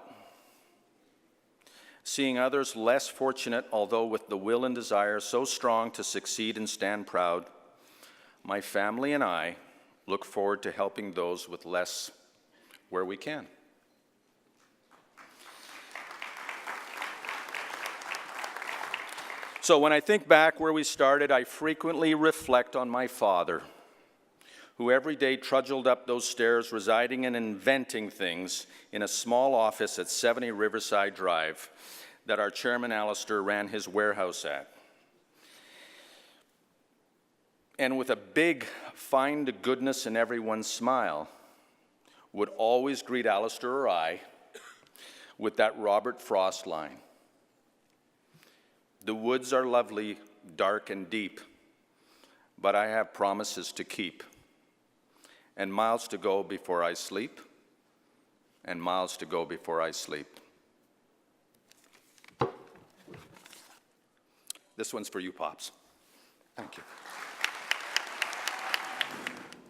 K: seeing others less fortunate, although with the will and desire so strong to succeed and stand proud. My family and I look forward to helping those with less where we can. So when I think back where we started, I frequently reflect on my father, who every day trudged up those stairs, residing and inventing things in a small office at 70 Riverside Drive that our chairman, Alistair, ran his warehouse at. And with a big find the goodness in everyone's smile, would always greet Alistair or I with that Robert Frost line. The woods are lovely, dark and deep, but I have promises to keep, and miles to go before I sleep, and miles to go before I sleep. This one's for you, Pops. Thank you.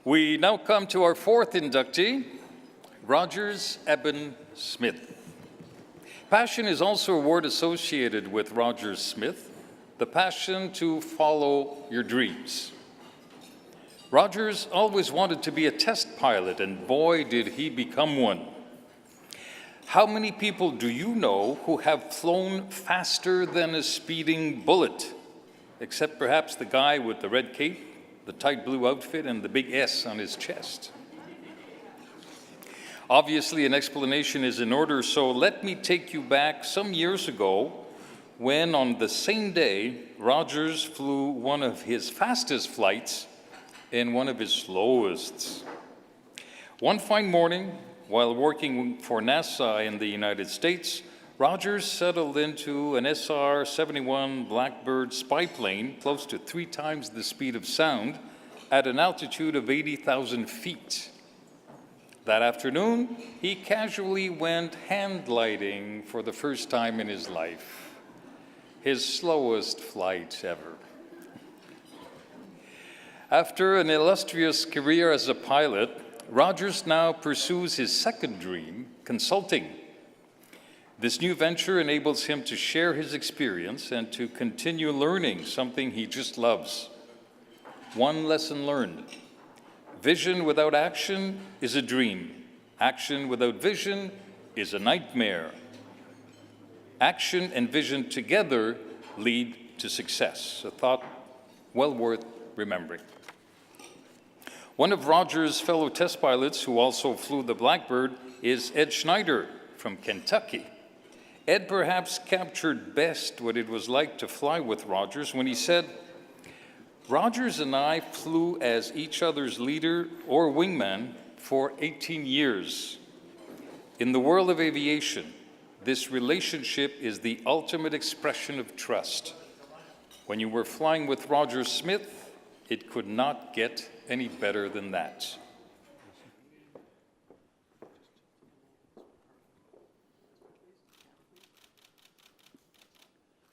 B: We now come to our fourth inductee, Rogers Eben Smith. Passion is also a word associated with Rogers Smith, the passion to follow your dreams. Rogers always wanted to be a test pilot, and boy, did he become one. How many people do you know who have flown faster than a speeding bullet? Except perhaps the guy with the red cape, the tight blue outfit, and the big S on his chest. Obviously, an explanation is in order, so let me take you back some years ago when, on the same day, Rogers flew one of his fastest flights and one of his slowest. One fine morning, while working for NASA in the United States, Rogers settled into an SR-71 Blackbird spy plane close to 3 times the speed of sound at an altitude of 80,000 feet. That afternoon, he casually went hand gliding for the first time in his life. his slowest flight ever. After an illustrious career as a pilot, Rogers now pursues his second dream, consulting. This new venture enables him to share his experience and to continue learning something he just loves. One lesson learned: vision without action is a dream. Action without vision is a nightmare. Action and vision together lead to success. A thought well worth remembering. One of Rogers' fellow test pilots who also flew the Blackbird is Ed Schneider from Kentucky. Ed perhaps captured best what it was like to fly with Rogers when he said, "Rogers and I flew as each other's leader or wingman for 18 years. In the world of aviation, this relationship is the ultimate expression of trust. When you were flying with Roger Smith, it could not get any better than that."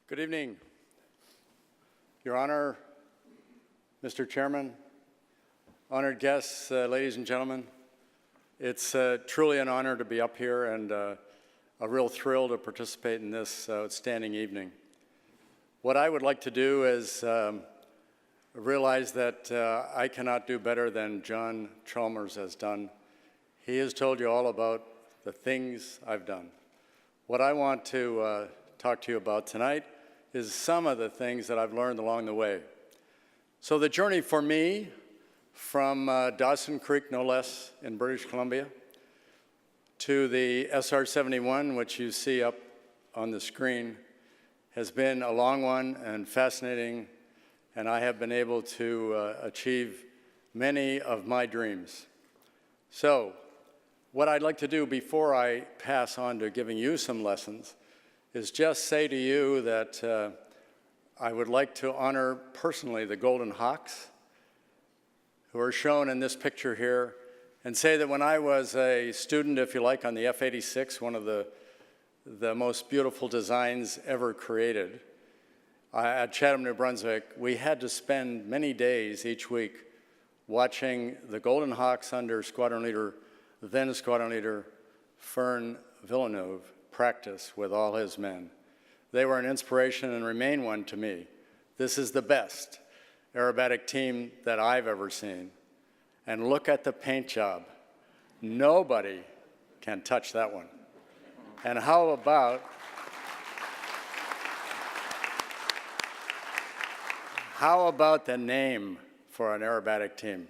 L: Good evening, Your Honor, Mr. Chairman, honored guests, ladies and gentlemen. It's truly an honor to be up here and a real thrill to participate in this outstanding evening. What I would like to do is realize that I cannot do better than John Chalmers has done. He has told you all about the things I've done. What I want to talk to you about tonight is some of the things that I've learned along the way. So the journey for me from Dawson Creek, no less, in British Columbia, to the SR-71, which you see up on the screen, has been a long one and fascinating, and I have been able to achieve many of my dreams. So what I'd like to do before I pass on to giving you some lessons is just say to you that I would like to honor personally the Golden Hawks, who are shown in this picture here, and say that when I was a student, if you like, on the F-86, one of the most beautiful designs ever created, at Chatham, New Brunswick, we had to spend many days each week watching the Golden Hawks under Squadron Leader, then Squadron Leader Fern Villeneuve, practice with all his men. They were an inspiration and remain one to me. This is the best aerobatic team that I've ever seen. And look at the paint job. Nobody can touch that one. And how about the name for an aerobatic team?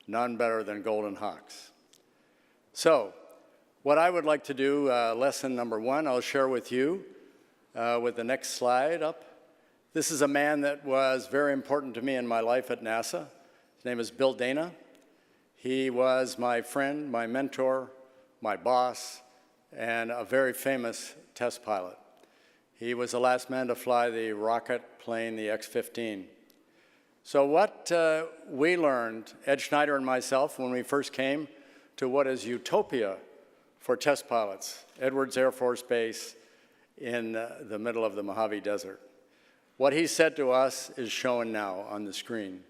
L: None better than Golden Hawks. So, what I would like to do, lesson number one, I'll share with you with the next slide up. This is a man that was very important to me in my life at NASA. His name is Bill Dana. He was my friend, my mentor, my boss, and a very famous test pilot. He was the last man to fly the rocket plane, the X-15. So what we learned, Ed Schneider and myself, when we first came to what is utopia for test pilots, Edwards Air Force Base in the middle of the Mojave Desert. What he said to us is shown now on the screen.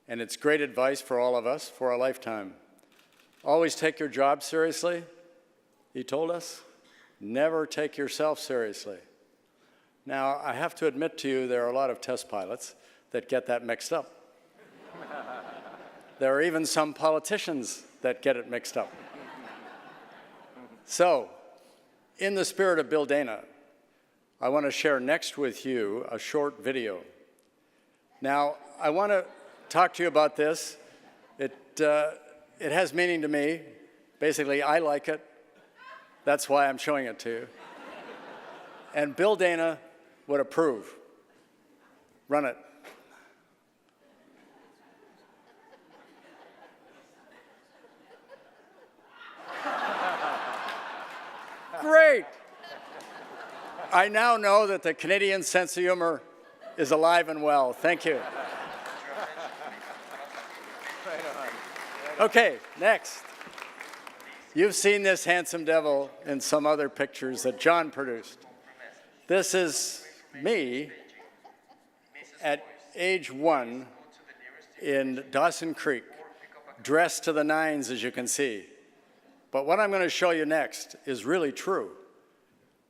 L: And it's great advice for all of us for a lifetime. Always take your job seriously, he told us. Never take yourself seriously. Now, I have to admit to you, there are a lot of test pilots that get that mixed up. There are even some politicians that get it mixed up. So, in the spirit of Bill Dana, I want to share next with you a short video. Now, I want to talk to you about this. It has meaning to me. Basically, I like it. That's why I'm showing it to you. And Bill Dana would approve. Run it. Great. I now know that the Canadian sense of humor is alive and well. Thank you. Okay, next. You've seen this handsome devil in some other pictures that John produced. This is me at age 1 in Dawson Creek, dressed to the nines, as you can see. But what I'm going to show you next is really true.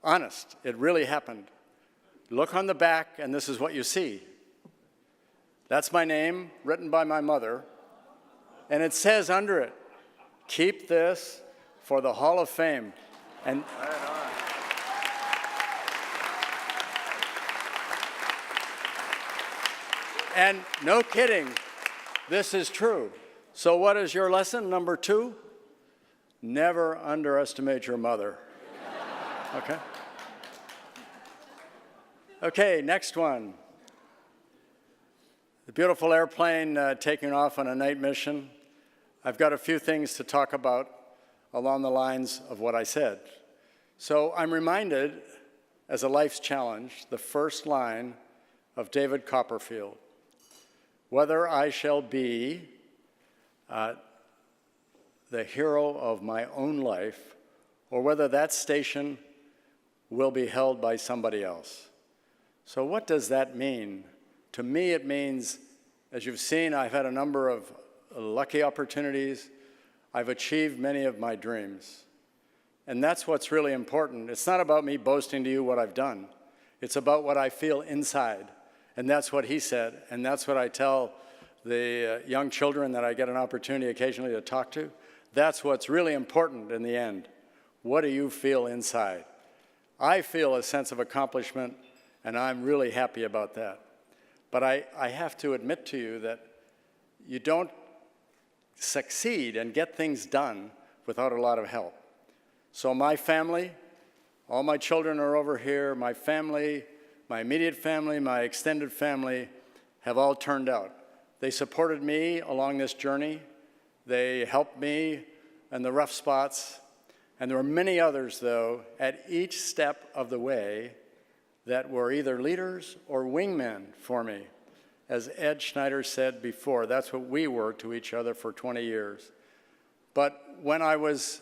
L: Honest, it really happened. Look on the back, and this is what you see. That's my name, written by my mother, and it says under it, "Keep this for the Hall of Fame." And no kidding, this is true. So what is your lesson number 2? Never underestimate your mother. Okay? Okay, next one. The beautiful airplane taking off on a night mission. I've got a few things to talk about along the lines of what I said. So I'm reminded, as a life's challenge, the first line of David Copperfield. Whether I shall be the hero of my own life, or whether that station will be held by somebody else. So what does that mean? To me, it means, as you've seen, I've had a number of lucky opportunities. I've achieved many of my dreams. And that's what's really important. It's not about me boasting to you what I've done. It's about what I feel inside. And that's what he said, and that's what I tell the young children that I get an opportunity occasionally to talk to. That's what's really important in the end. What do you feel inside? I feel a sense of accomplishment, and I'm really happy about that. But I have to admit to you that you don't succeed and get things done without a lot of help. So my family, all my children are over here, my family, my immediate family, my extended family have all turned out. They supported me along this journey. They helped me in the rough spots. And there were many others, though, at each step of the way that were either leaders or wingmen for me. As Ed Schneider said before, that's what we were to each other for 20 years. But when I was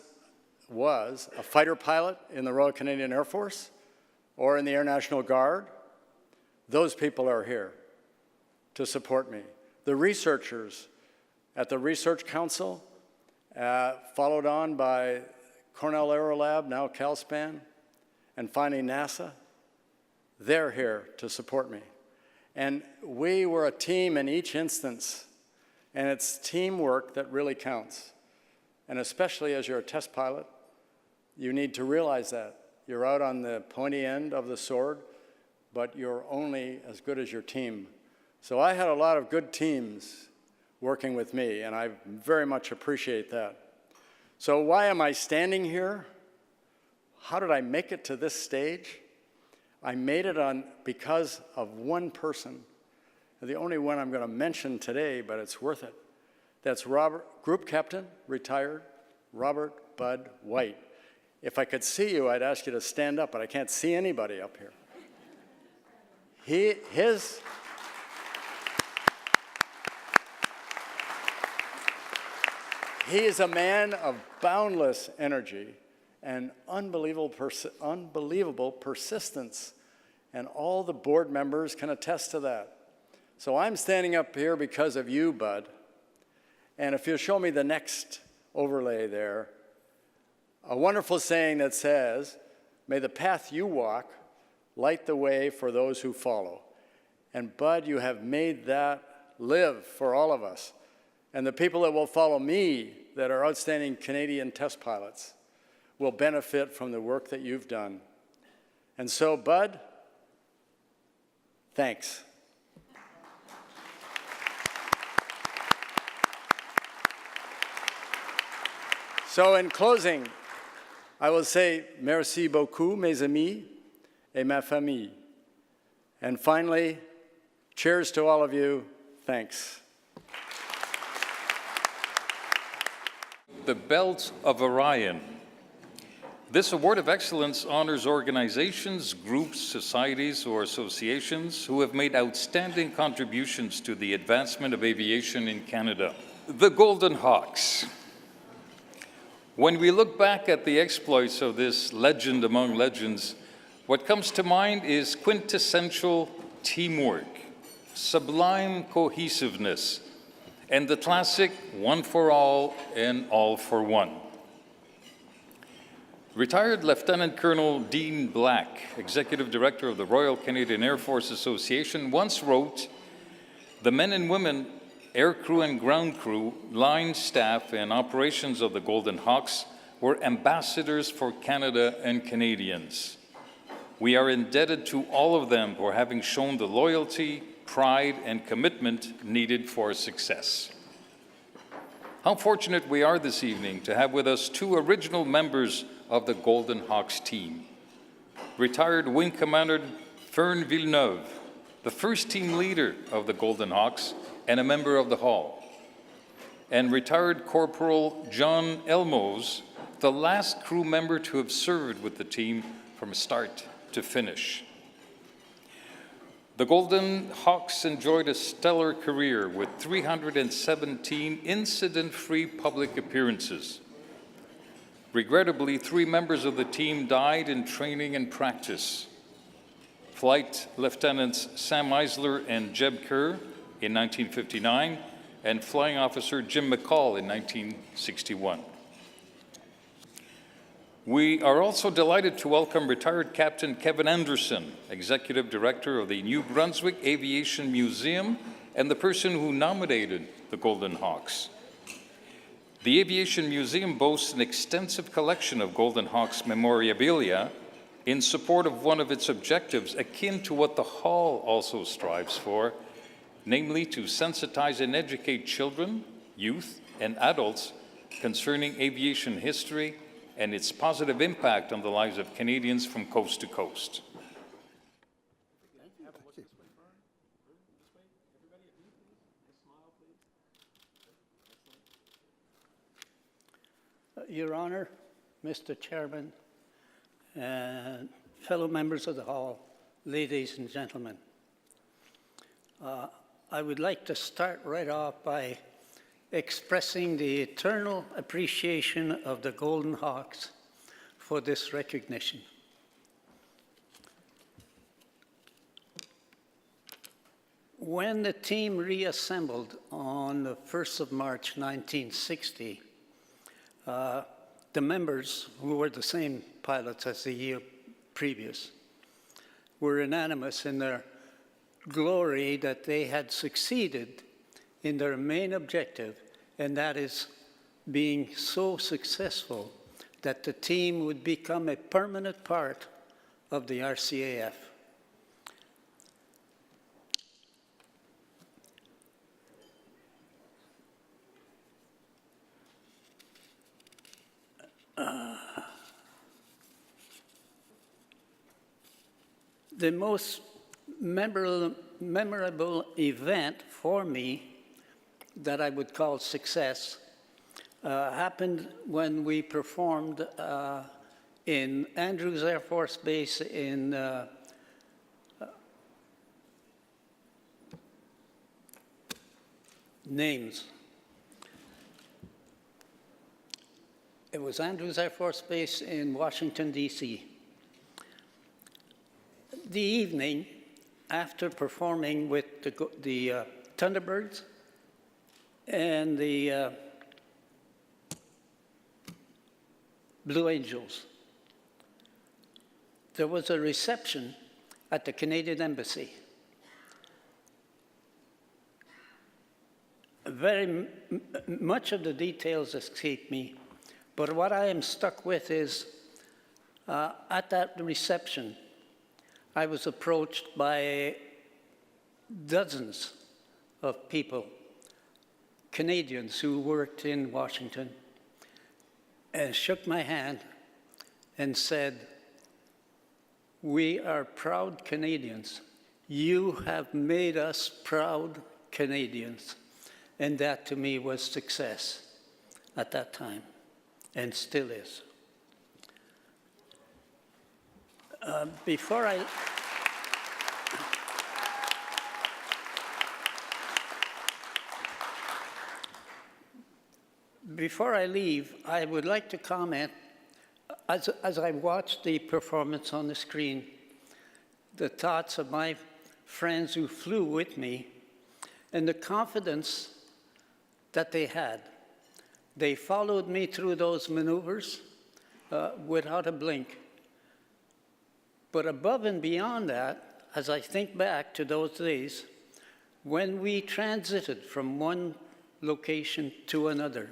L: a fighter pilot in the Royal Canadian Air Force or in the Air National Guard, those people are here to support me. The researchers at the Research Council, followed on by Cornell Aerolab, now CalSpan, and finally NASA, they're here to support me. And we were a team in each instance, and it's teamwork that really counts. And especially as you're a test pilot, you need to realize that. You're out on the pointy end of the sword, but you're only as good as your team. So I had a lot of good teams working with me, and I very much appreciate that. So why am I standing here? How did I make it to this stage? I made it because of one person, the only one I'm going to mention today, but it's worth it. That's Group Captain, retired, Robert Bud White. If I could see you, I'd ask you to stand up, but I can't see anybody up here. He is a man of boundless energy and unbelievable persistence, and all the board members can attest to that. So I'm standing up here because of you, Bud. And if you'll show me the next overlay there, a wonderful saying that says, "May the path you walk light the way for those who follow." And Bud, you have made that live for all of us. And the people that will follow me, that are outstanding Canadian test pilots, will benefit from the work that you've done. And so, Bud, thanks. So in closing, I will say, merci beaucoup, mes amis, et ma famille. And finally, cheers to all of you. Thanks.
B: The Belt of Orion. This Award of Excellence honors organizations, groups, societies, or associations who have made outstanding contributions to the advancement of aviation in Canada. The Golden Hawks. When we look back at the exploits of this legend among legends, What comes to mind is quintessential teamwork, sublime cohesiveness, and the classic one for all and all for one. Retired Lieutenant Colonel Dean Black, Executive Director of the Royal Canadian Air Force Association, once wrote, "The men and women, air crew and ground crew, line staff, and operations of the Golden Hawks were ambassadors for Canada and Canadians. We are indebted to all of them for having shown the loyalty, pride, and commitment needed for success." How fortunate we are this evening to have with us two original members of the Golden Hawks team. Retired Wing Commander Fern Villeneuve, the first team leader of the Golden Hawks and a member of the Hall. And retired Corporal John Elmos, the last crew member to have served with the team from start to finish. The Golden Hawks enjoyed a stellar career with 317 incident-free public appearances. Regrettably, 3 members of the team died in training and practice. Flight Lieutenants Sam Eisler and Jeb Kerr in 1959, and Flying Officer Jim McCall in 1961. We are also delighted to welcome retired Captain Kevin Anderson, Executive Director of the New Brunswick Aviation Museum and the person who nominated the Golden Hawks. The Aviation Museum boasts an extensive collection of Golden Hawks memorabilia in support of one of its objectives, akin to what the Hall also strives for, namely to sensitize and educate children, youth, and adults concerning aviation history and its positive impact on the lives of Canadians from coast to coast.
M: Your Honor, Mr. Chairman, and fellow members of the Hall, ladies and gentlemen, I would like to start right off by expressing the eternal appreciation of the Golden Hawks for this recognition. When the team reassembled on the 1st of March 1960, the members, who were the same pilots as the year previous, were unanimous in their glory that they had succeeded in their main objective, and that is being so successful that the team would become a permanent part of the RCAF. The most memorable event for me that I would call success happened when we performed in Andrews Air Force Base in names. It was Andrews Air Force Base in Washington, D.C. The evening after performing with the Thunderbirds and the Blue Angels, there was a reception at the Canadian Embassy. Very much of the details escape me, but what I am stuck with is at that reception, I was approached by dozens of people, Canadians who worked in Washington, and shook my hand and said, "We are proud Canadians. You have made us proud Canadians." And that to me was success at that time, and still is. Before I leave, I would like to comment, as I watched the performance on the screen the thoughts of my friends who flew with me and the confidence that they had. They followed me through those maneuvers without a blink. But above and beyond that, as I think back to those days, when we transited from one location to another,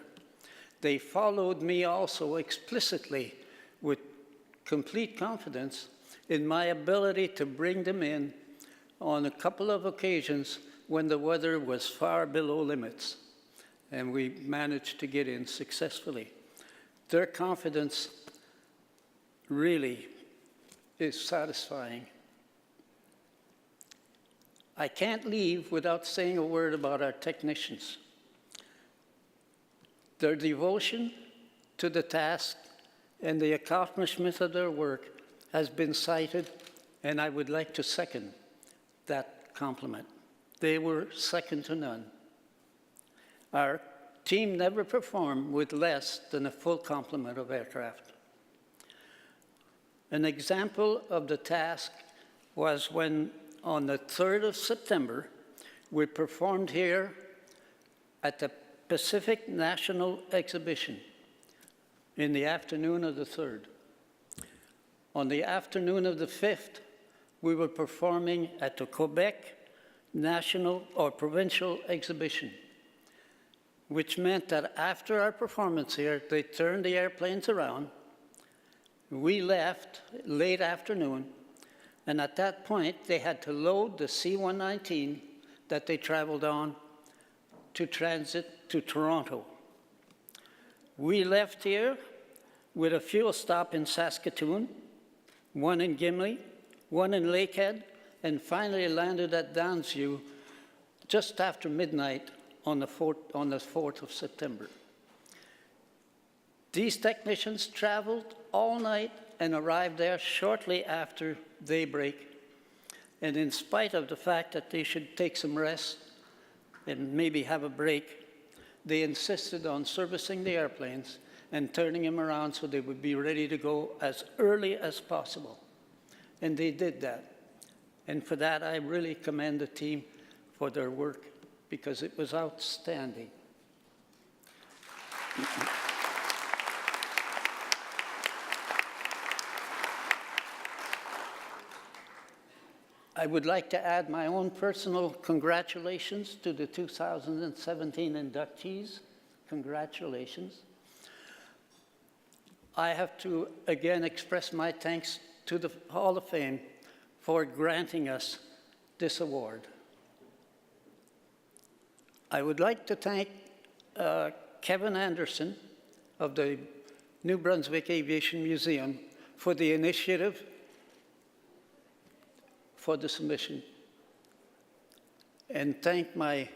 M: they followed me also explicitly with complete confidence in my ability to bring them in on a couple of occasions when the weather was far below limits, and we managed to get in successfully. Their confidence really is satisfying. I can't leave without saying a word about our technicians. Their devotion to the task and the accomplishment of their work has been cited, and I would like to second that compliment. They were second to none. Our team never performed with less than a full complement of aircraft. An example of the task was when, on the 3rd of September, we performed here at the Pacific National Exhibition in the afternoon of the 3rd. On the afternoon of the 5th, we were performing at the Quebec National or Provincial Exhibition, which meant that after our performance here, they turned the airplanes around. We left late afternoon, and at that point, they had to load the C-119 that they traveled on to transit to Toronto. We left here with a fuel stop in Saskatoon, one in Gimli, one in Lakehead, and finally landed at Downsview just after midnight on the 4th of September. These technicians traveled all night and arrived there shortly after daybreak. And in spite of the fact that they should take some rest and maybe have a break, they insisted on servicing the airplanes and turning them around so they would be ready to go as early as possible. And they did that. And for that, I really commend the team for their work, because it was outstanding. I would like to add my own personal congratulations to the 2017 inductees. Congratulations. I have to again express my thanks to the Hall of Fame for granting us this award. I would like to thank Kevin Anderson of the New Brunswick Aviation Museum for the initiative for the submission, and thank my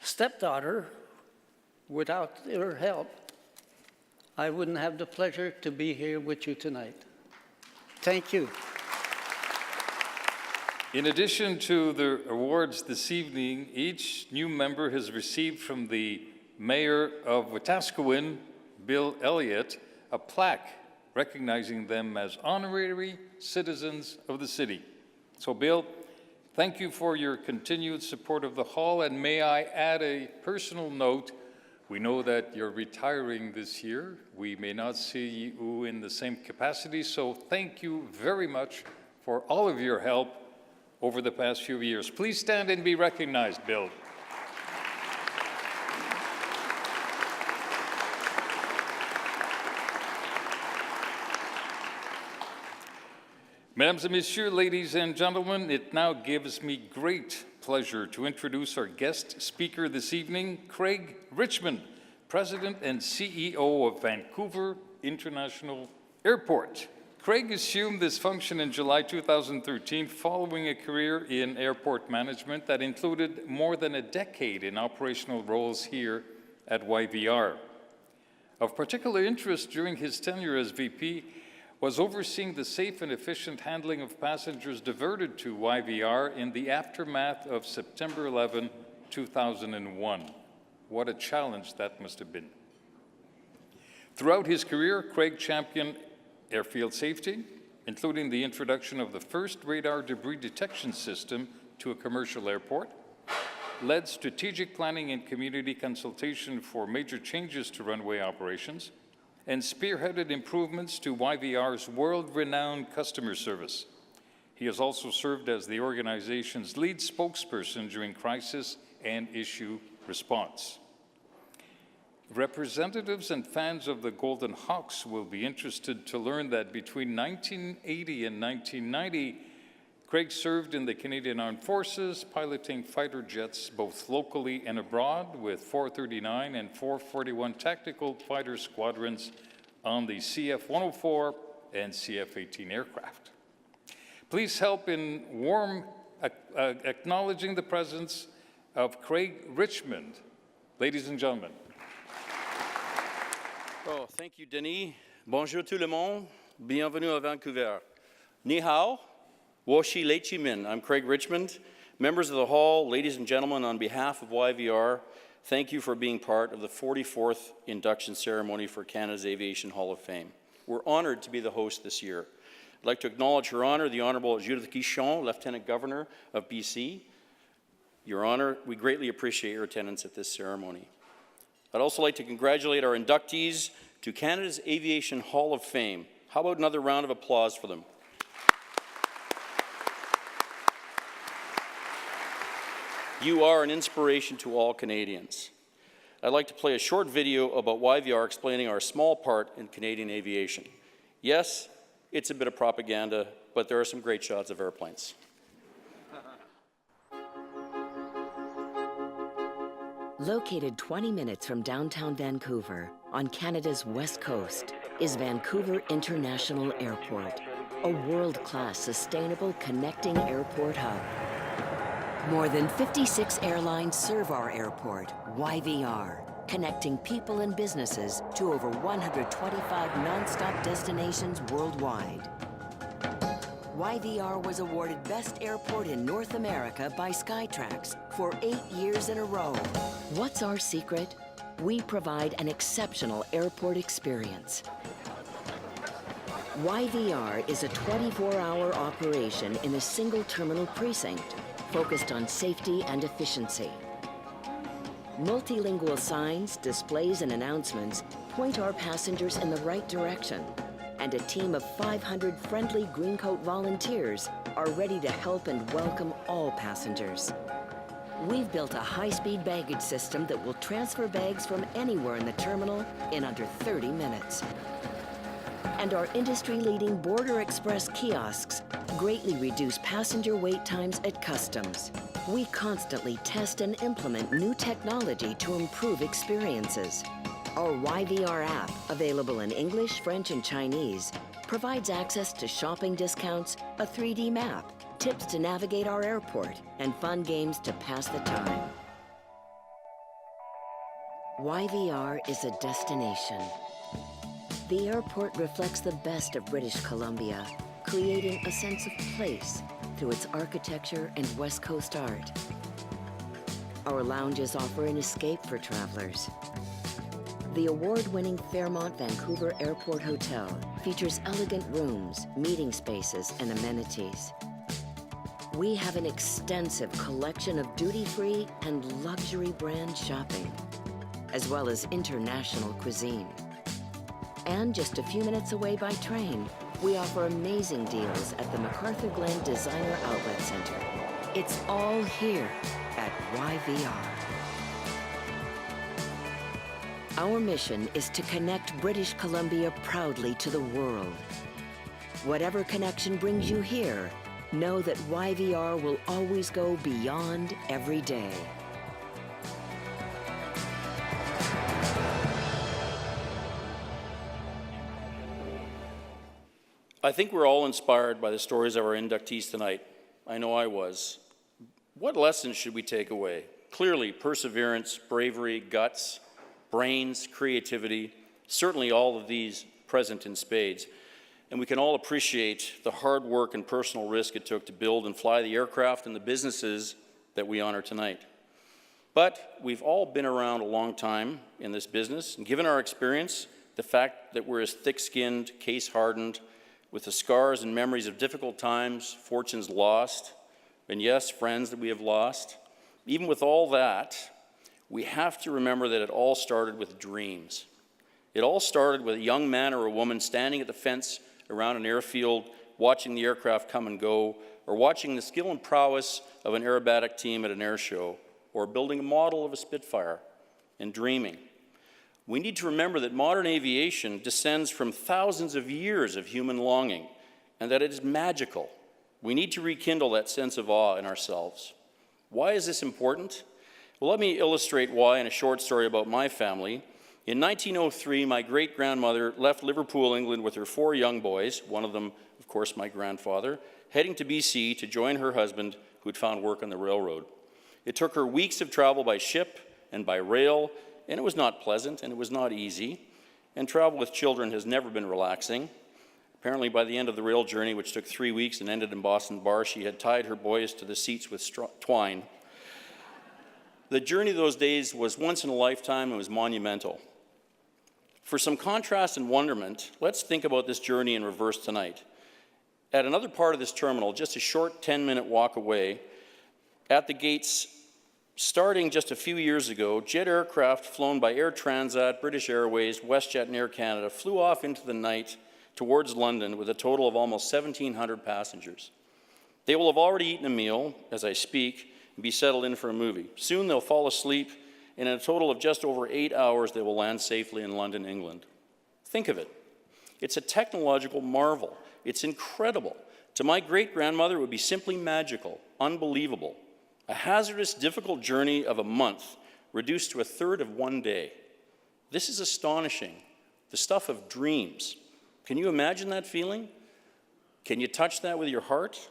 M: stepdaughter. Without her help, I wouldn't have the pleasure to be here with you tonight. Thank you.
B: In addition to the awards this evening, each new member has received from the Mayor of Wetaskiwin, Bill Elliott, a plaque recognizing them as honorary citizens of the city. So, Bill, thank you for your continued support of the Hall, and may I add a personal note. We know that you're retiring this year. We may not see you in the same capacity, so thank you very much for all of your help over the past few years. Please stand and be recognized, Bill. Mesdames et Messieurs, ladies and gentlemen, it now gives me great pleasure to introduce our guest speaker this evening, Craig Richmond, President and CEO of Vancouver International Airport. Craig assumed this function in July 2013 following a career in airport management that included more than a decade in operational roles here at YVR. Of particular interest during his tenure as VP was overseeing the safe and efficient handling of passengers diverted to YVR in the aftermath of September 11, 2001. What a challenge that must have been. Throughout his career, Craig championed airfield safety, including the introduction of the first radar debris detection system to a commercial airport, led strategic planning and community consultation for major changes to runway operations, and spearheaded improvements to YVR's world-renowned customer service. He has also served as the organization's lead spokesperson during crisis and issue response. Representatives and fans of the Golden Hawks will be interested to learn that between 1980 and 1990, Craig served in the Canadian Armed Forces, piloting fighter jets both locally and abroad with 439 and 441 tactical fighter squadrons on the CF-104 and CF-18 aircraft. Please help in warm acknowledging the presence of Craig Richmond. Ladies and gentlemen.
N: Oh, thank you, Denis. Bonjour tout le monde. Bienvenue à Vancouver. Ni hao. Woshi Lei Chi Min. I'm Craig Richmond. Members of the hall, ladies and gentlemen, on behalf of YVR, thank you for being part of the 44th induction ceremony for Canada's Aviation Hall of Fame. We're honored to be the host this year. I'd like to acknowledge Her Honor, the Honourable Judith Guichon, Lieutenant Governor of BC. Your Honor, we greatly appreciate your attendance at this ceremony. I'd also like to congratulate our inductees to Canada's Aviation Hall of Fame. How about another round of applause for them? You are an inspiration to all Canadians. I'd like to play a short video about YVR explaining our small part in Canadian aviation. Yes, it's a bit of propaganda, but there are some great shots of airplanes.
O: Located 20 minutes from downtown Vancouver, on Canada's west coast, is Vancouver International Airport, a world-class sustainable connecting airport hub. More than 56 airlines serve our airport, YVR, connecting people and businesses to over 125 non-stop destinations worldwide. YVR was awarded Best Airport in North America by Skytrax for 8 years in a row. What's our secret? We provide an exceptional airport experience. YVR is a 24-hour operation in a single terminal precinct, focused on safety and efficiency. Multilingual signs, displays, and announcements point our passengers in the right direction, and a team of 500 friendly Greencoat volunteers are ready to help and welcome all passengers. We've built a high-speed baggage system that will transfer bags from anywhere in the terminal in under 30 minutes. And our industry-leading Border Express kiosks greatly reduce passenger wait times at customs. We constantly test and implement new technology to improve experiences. Our YVR app, available in English, French, and Chinese, provides access to shopping discounts, a 3D map, tips to navigate our airport, and fun games to pass the time. YVR is a destination. The airport reflects the best of British Columbia, creating a sense of place through its architecture and West Coast art. Our lounges offer an escape for travelers. The award-winning Fairmont Vancouver Airport Hotel features elegant rooms, meeting spaces, and amenities. We have an extensive collection of duty-free and luxury brand shopping, as well as international cuisine. And just a few minutes away by train, we offer amazing deals at the MacArthur Glen Designer Outlet Center. It's all here at YVR. Our mission is to connect British Columbia proudly to the world. Whatever connection brings you here, know that YVR will always go beyond every day.
N: I think we're all inspired by the stories of our inductees tonight. I know I was. What lessons should we take away? Clearly, perseverance, bravery, guts, brains, creativity, certainly all of these present in spades. And we can all appreciate the hard work and personal risk it took to build and fly the aircraft and the businesses that we honor tonight. But we've all been around a long time in this business, and given our experience, the fact that we're as thick-skinned, case-hardened, with the scars and memories of difficult times, fortunes lost, and yes, friends that we have lost. Even with all that, we have to remember that it all started with dreams. It all started with a young man or a woman standing at the fence around an airfield, watching the aircraft come and go, or watching the skill and prowess of an aerobatic team at an air show, or building a model of a Spitfire, and dreaming. We need to remember that modern aviation descends from thousands of years of human longing, and that it is magical. We need to rekindle that sense of awe in ourselves. Why is this important? Well, let me illustrate why in a short story about my family. In 1903, my great-grandmother left Liverpool, England with her 4 young boys, one of them, of course, my grandfather, heading to BC to join her husband, who had found work on the railroad. It took her weeks of travel by ship and by rail, and it was not pleasant and it was not easy, and travel with children has never been relaxing. Apparently, by the end of the rail journey, which took 3 weeks and ended in Boston Bar, she had tied her boys to the seats with twine. The journey those days was once in a lifetime and was monumental. For some contrast and wonderment, let's think about this journey in reverse tonight. At another part of this terminal, just a short 10-minute walk away, at the gates, starting just a few years ago, jet aircraft flown by Air Transat, British Airways, WestJet, and Air Canada flew off into the night towards London with a total of almost 1,700 passengers. They will have already eaten a meal as I speak and be settled in for a movie. Soon they'll fall asleep, and in a total of just over 8 hours, they will land safely in London, England. Think of it. It's a technological marvel. It's incredible. To my great-grandmother, it would be simply magical, unbelievable. A hazardous, difficult journey of a month reduced to a third of one day. This is astonishing. The stuff of dreams. Can you imagine that feeling? Can you touch that with your heart?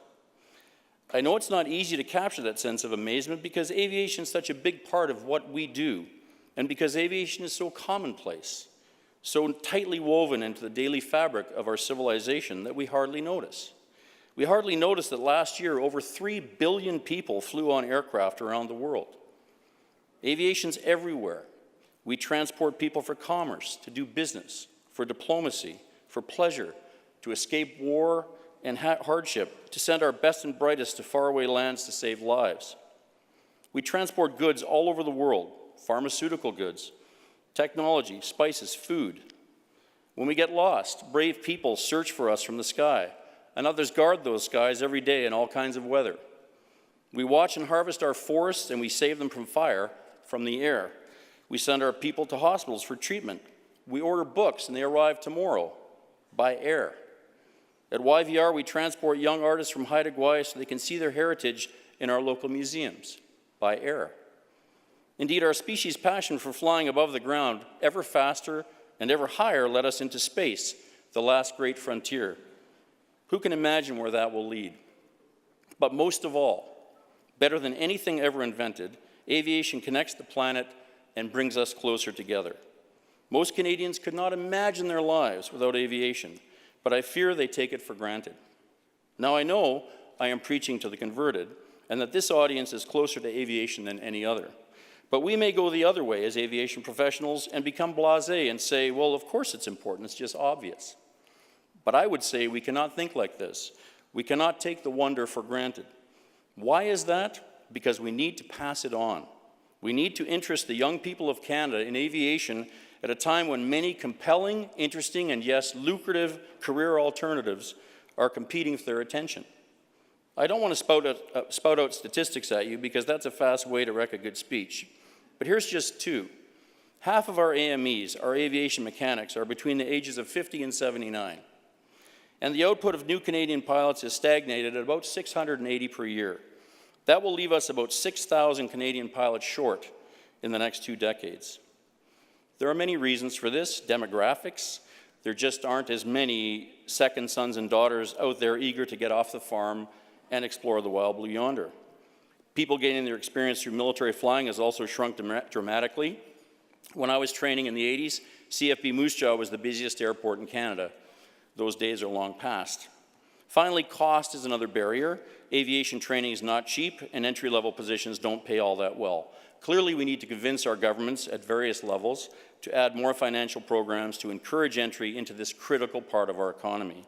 N: I know it's not easy to capture that sense of amazement because aviation is such a big part of what we do, and because aviation is so commonplace, so tightly woven into the daily fabric of our civilization that we hardly notice. We hardly notice that last year over 3 billion people flew on aircraft around the world. Aviation's everywhere. We transport people for commerce, to do business, for diplomacy, for pleasure, to escape war and hardship, to send our best and brightest to faraway lands to save lives. We transport goods all over the world, pharmaceutical goods, technology, spices, food. When we get lost, brave people search for us from the sky, and others guard those skies every day in all kinds of weather. We watch and harvest our forests, and we save them from fire from the air. We send our people to hospitals for treatment. We order books, and they arrive tomorrow by air. At YVR, we transport young artists from Haida Gwaii so they can see their heritage in our local museums by air. Indeed, our species' passion for flying above the ground, ever faster and ever higher, led us into space, the last great frontier. Who can imagine where that will lead? But most of all, better than anything ever invented, aviation connects the planet and brings us closer together. Most Canadians could not imagine their lives without aviation, but I fear they take it for granted. Now, I know I am preaching to the converted, and that this audience is closer to aviation than any other. But we may go the other way as aviation professionals and become blasé and say, well, of course it's important, it's just obvious. But I would say we cannot think like this. We cannot take the wonder for granted. Why is that? Because we need to pass it on. We need to interest the young people of Canada in aviation at a time when many compelling, interesting, and yes, lucrative career alternatives are competing for their attention. I don't want to spout out statistics at you because that's a fast way to wreck a good speech. But here's just 2. Half of our AMEs, our aviation mechanics, are between the ages of 50 and 79. And the output of new Canadian pilots is stagnated at about 680 per year. That will leave us about 6,000 Canadian pilots short in the next 2 decades. There are many reasons for this. Demographics. There just aren't as many second sons and daughters out there eager to get off the farm and explore the wild blue yonder. People gaining their experience through military flying has also shrunk dramatically. When I was training in the 80s, CFB Moose Jaw was the busiest airport in Canada. Those days are long past. Finally, cost is another barrier. Aviation training is not cheap, and entry-level positions don't pay all that well. Clearly, we need to convince our governments at various levels to add more financial programs to encourage entry into this critical part of our economy.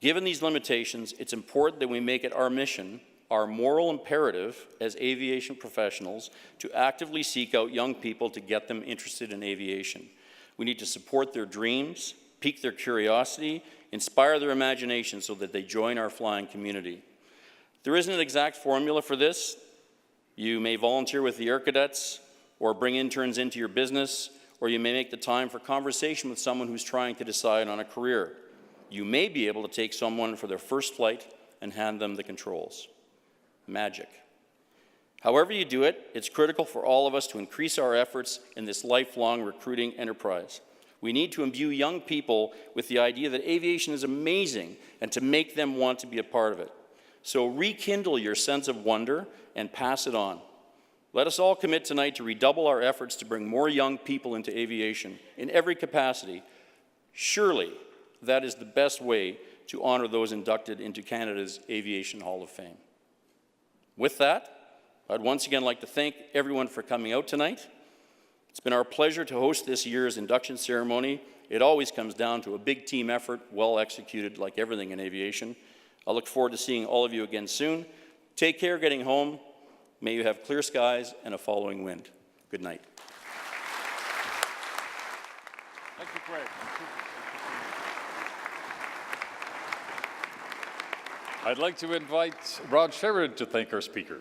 N: Given these limitations, it's important that we make it our mission, our moral imperative as aviation professionals, to actively seek out young people to get them interested in aviation. We need to support their dreams, pique their curiosity, inspire their imagination so that they join our flying community. There isn't an exact formula for this. You may volunteer with the Air Cadets, or bring interns into your business, or you may make the time for conversation with someone who's trying to decide on a career. You may be able to take someone for their first flight and hand them the controls. Magic. However you do it, it's critical for all of us to increase our efforts in this lifelong recruiting enterprise. We need to imbue young people with the idea that aviation is amazing and to make them want to be a part of it. So rekindle your sense of wonder and pass it on. Let us all commit tonight to redouble our efforts to bring more young people into aviation in every capacity. Surely, that is the best way to honor those inducted into Canada's Aviation Hall of Fame. With that, I'd once again like to thank everyone for coming out tonight. It's been our pleasure to host this year's induction ceremony. It always comes down to a big team effort, well executed like everything in aviation. I look forward to seeing all of you again soon. Take care getting home. May you have clear skies and a following wind. Good night.
B: Thank you, Craig. I'd like to invite Rod Sherrod to thank our speaker.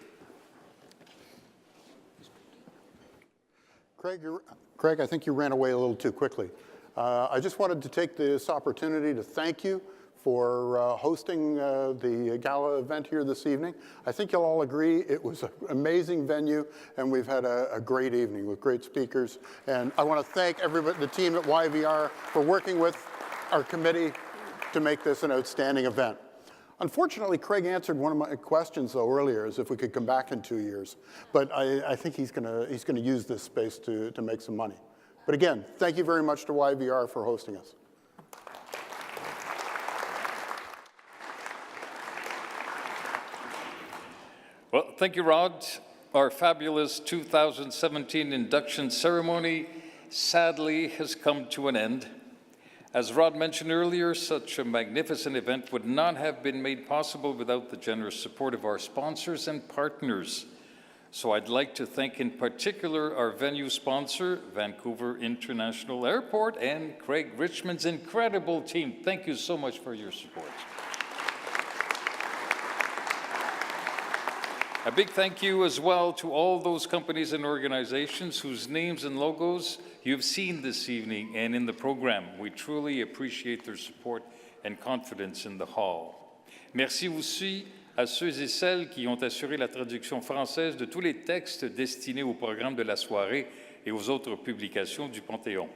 C: Craig, I think you ran away a little too quickly. I just wanted to take this opportunity to thank you for hosting the gala event here this evening. I think you'll all agree it was an amazing venue, and we've had a great evening with great speakers. And I want to thank everybody, the team at YVR, for working with our committee to make this an outstanding event. Unfortunately, Craig answered one of my questions, though, earlier, as if we could come back in 2 years. But I think he's gonna use this space to make some money. But again, thank you very much to YVR for hosting us.
B: Well, thank you, Rod. Our fabulous 2017 induction ceremony sadly has come to an end. As Rod mentioned earlier, such a magnificent event would not have been made possible without the generous support of our sponsors and partners. So I'd like to thank in particular our venue sponsor, Vancouver International Airport, and Craig Richmond's incredible team. Thank you so much for your support. A big thank you as well to all those companies and organizations whose names and logos you've seen this evening and in the program. We truly appreciate their support and confidence in the hall. Merci aussi à ceux et celles qui ont assuré la traduction française de tous les textes destinés au programme de la soirée et aux autres publications du Panthéon.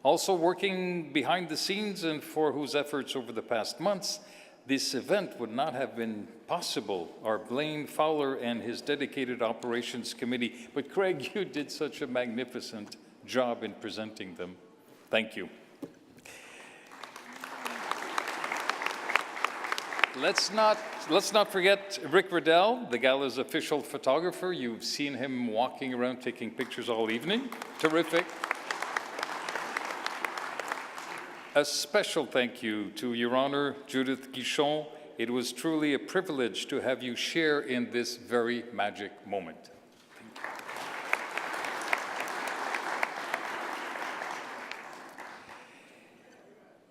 B: Also working behind the scenes and for whose efforts over the past months, this event would not have been possible, are Blaine Fowler and his dedicated operations committee. But Craig, you did such a magnificent job in presenting them. Thank you. Let's not forget Rick Riddell, the gala's official photographer. You've seen him walking around taking pictures all evening. Terrific. A special thank you to Your Honor, Judith Guichon. It was truly a privilege to have you share in this very magic moment.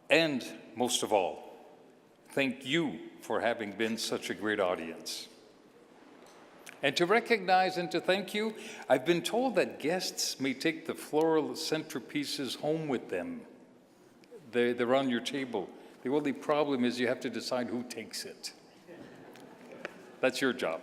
B: And most of all, thank you for having been such a great audience. And to recognize and to thank you, I've been told that guests may take the floral centerpieces home with them. They're on your table. The only problem is you have to decide who takes it. That's your job.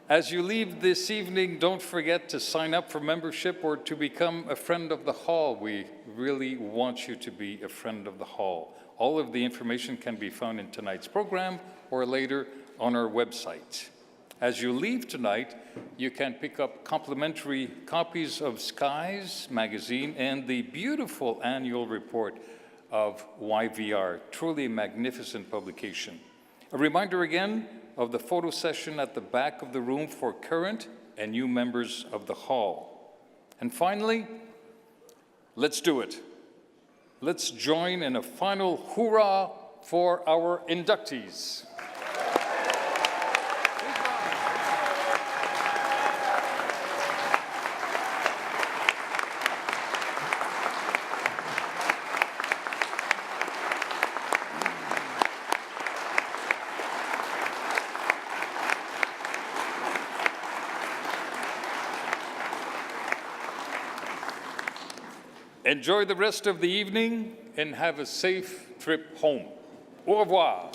B: As you leave this evening, don't forget to sign up for membership or to become a friend of the hall. We really want you to be a friend of the hall. All of the information can be found in tonight's program or later on our website. As you leave tonight, you can pick up complimentary copies of Skies magazine and the beautiful annual report of YVR, truly a magnificent publication. A reminder again of the photo session at the back of the room for current and new members of the hall. And finally, let's do it. Let's join in a final hoorah for our inductees. Enjoy the rest of the evening and have a safe trip home. Au revoir.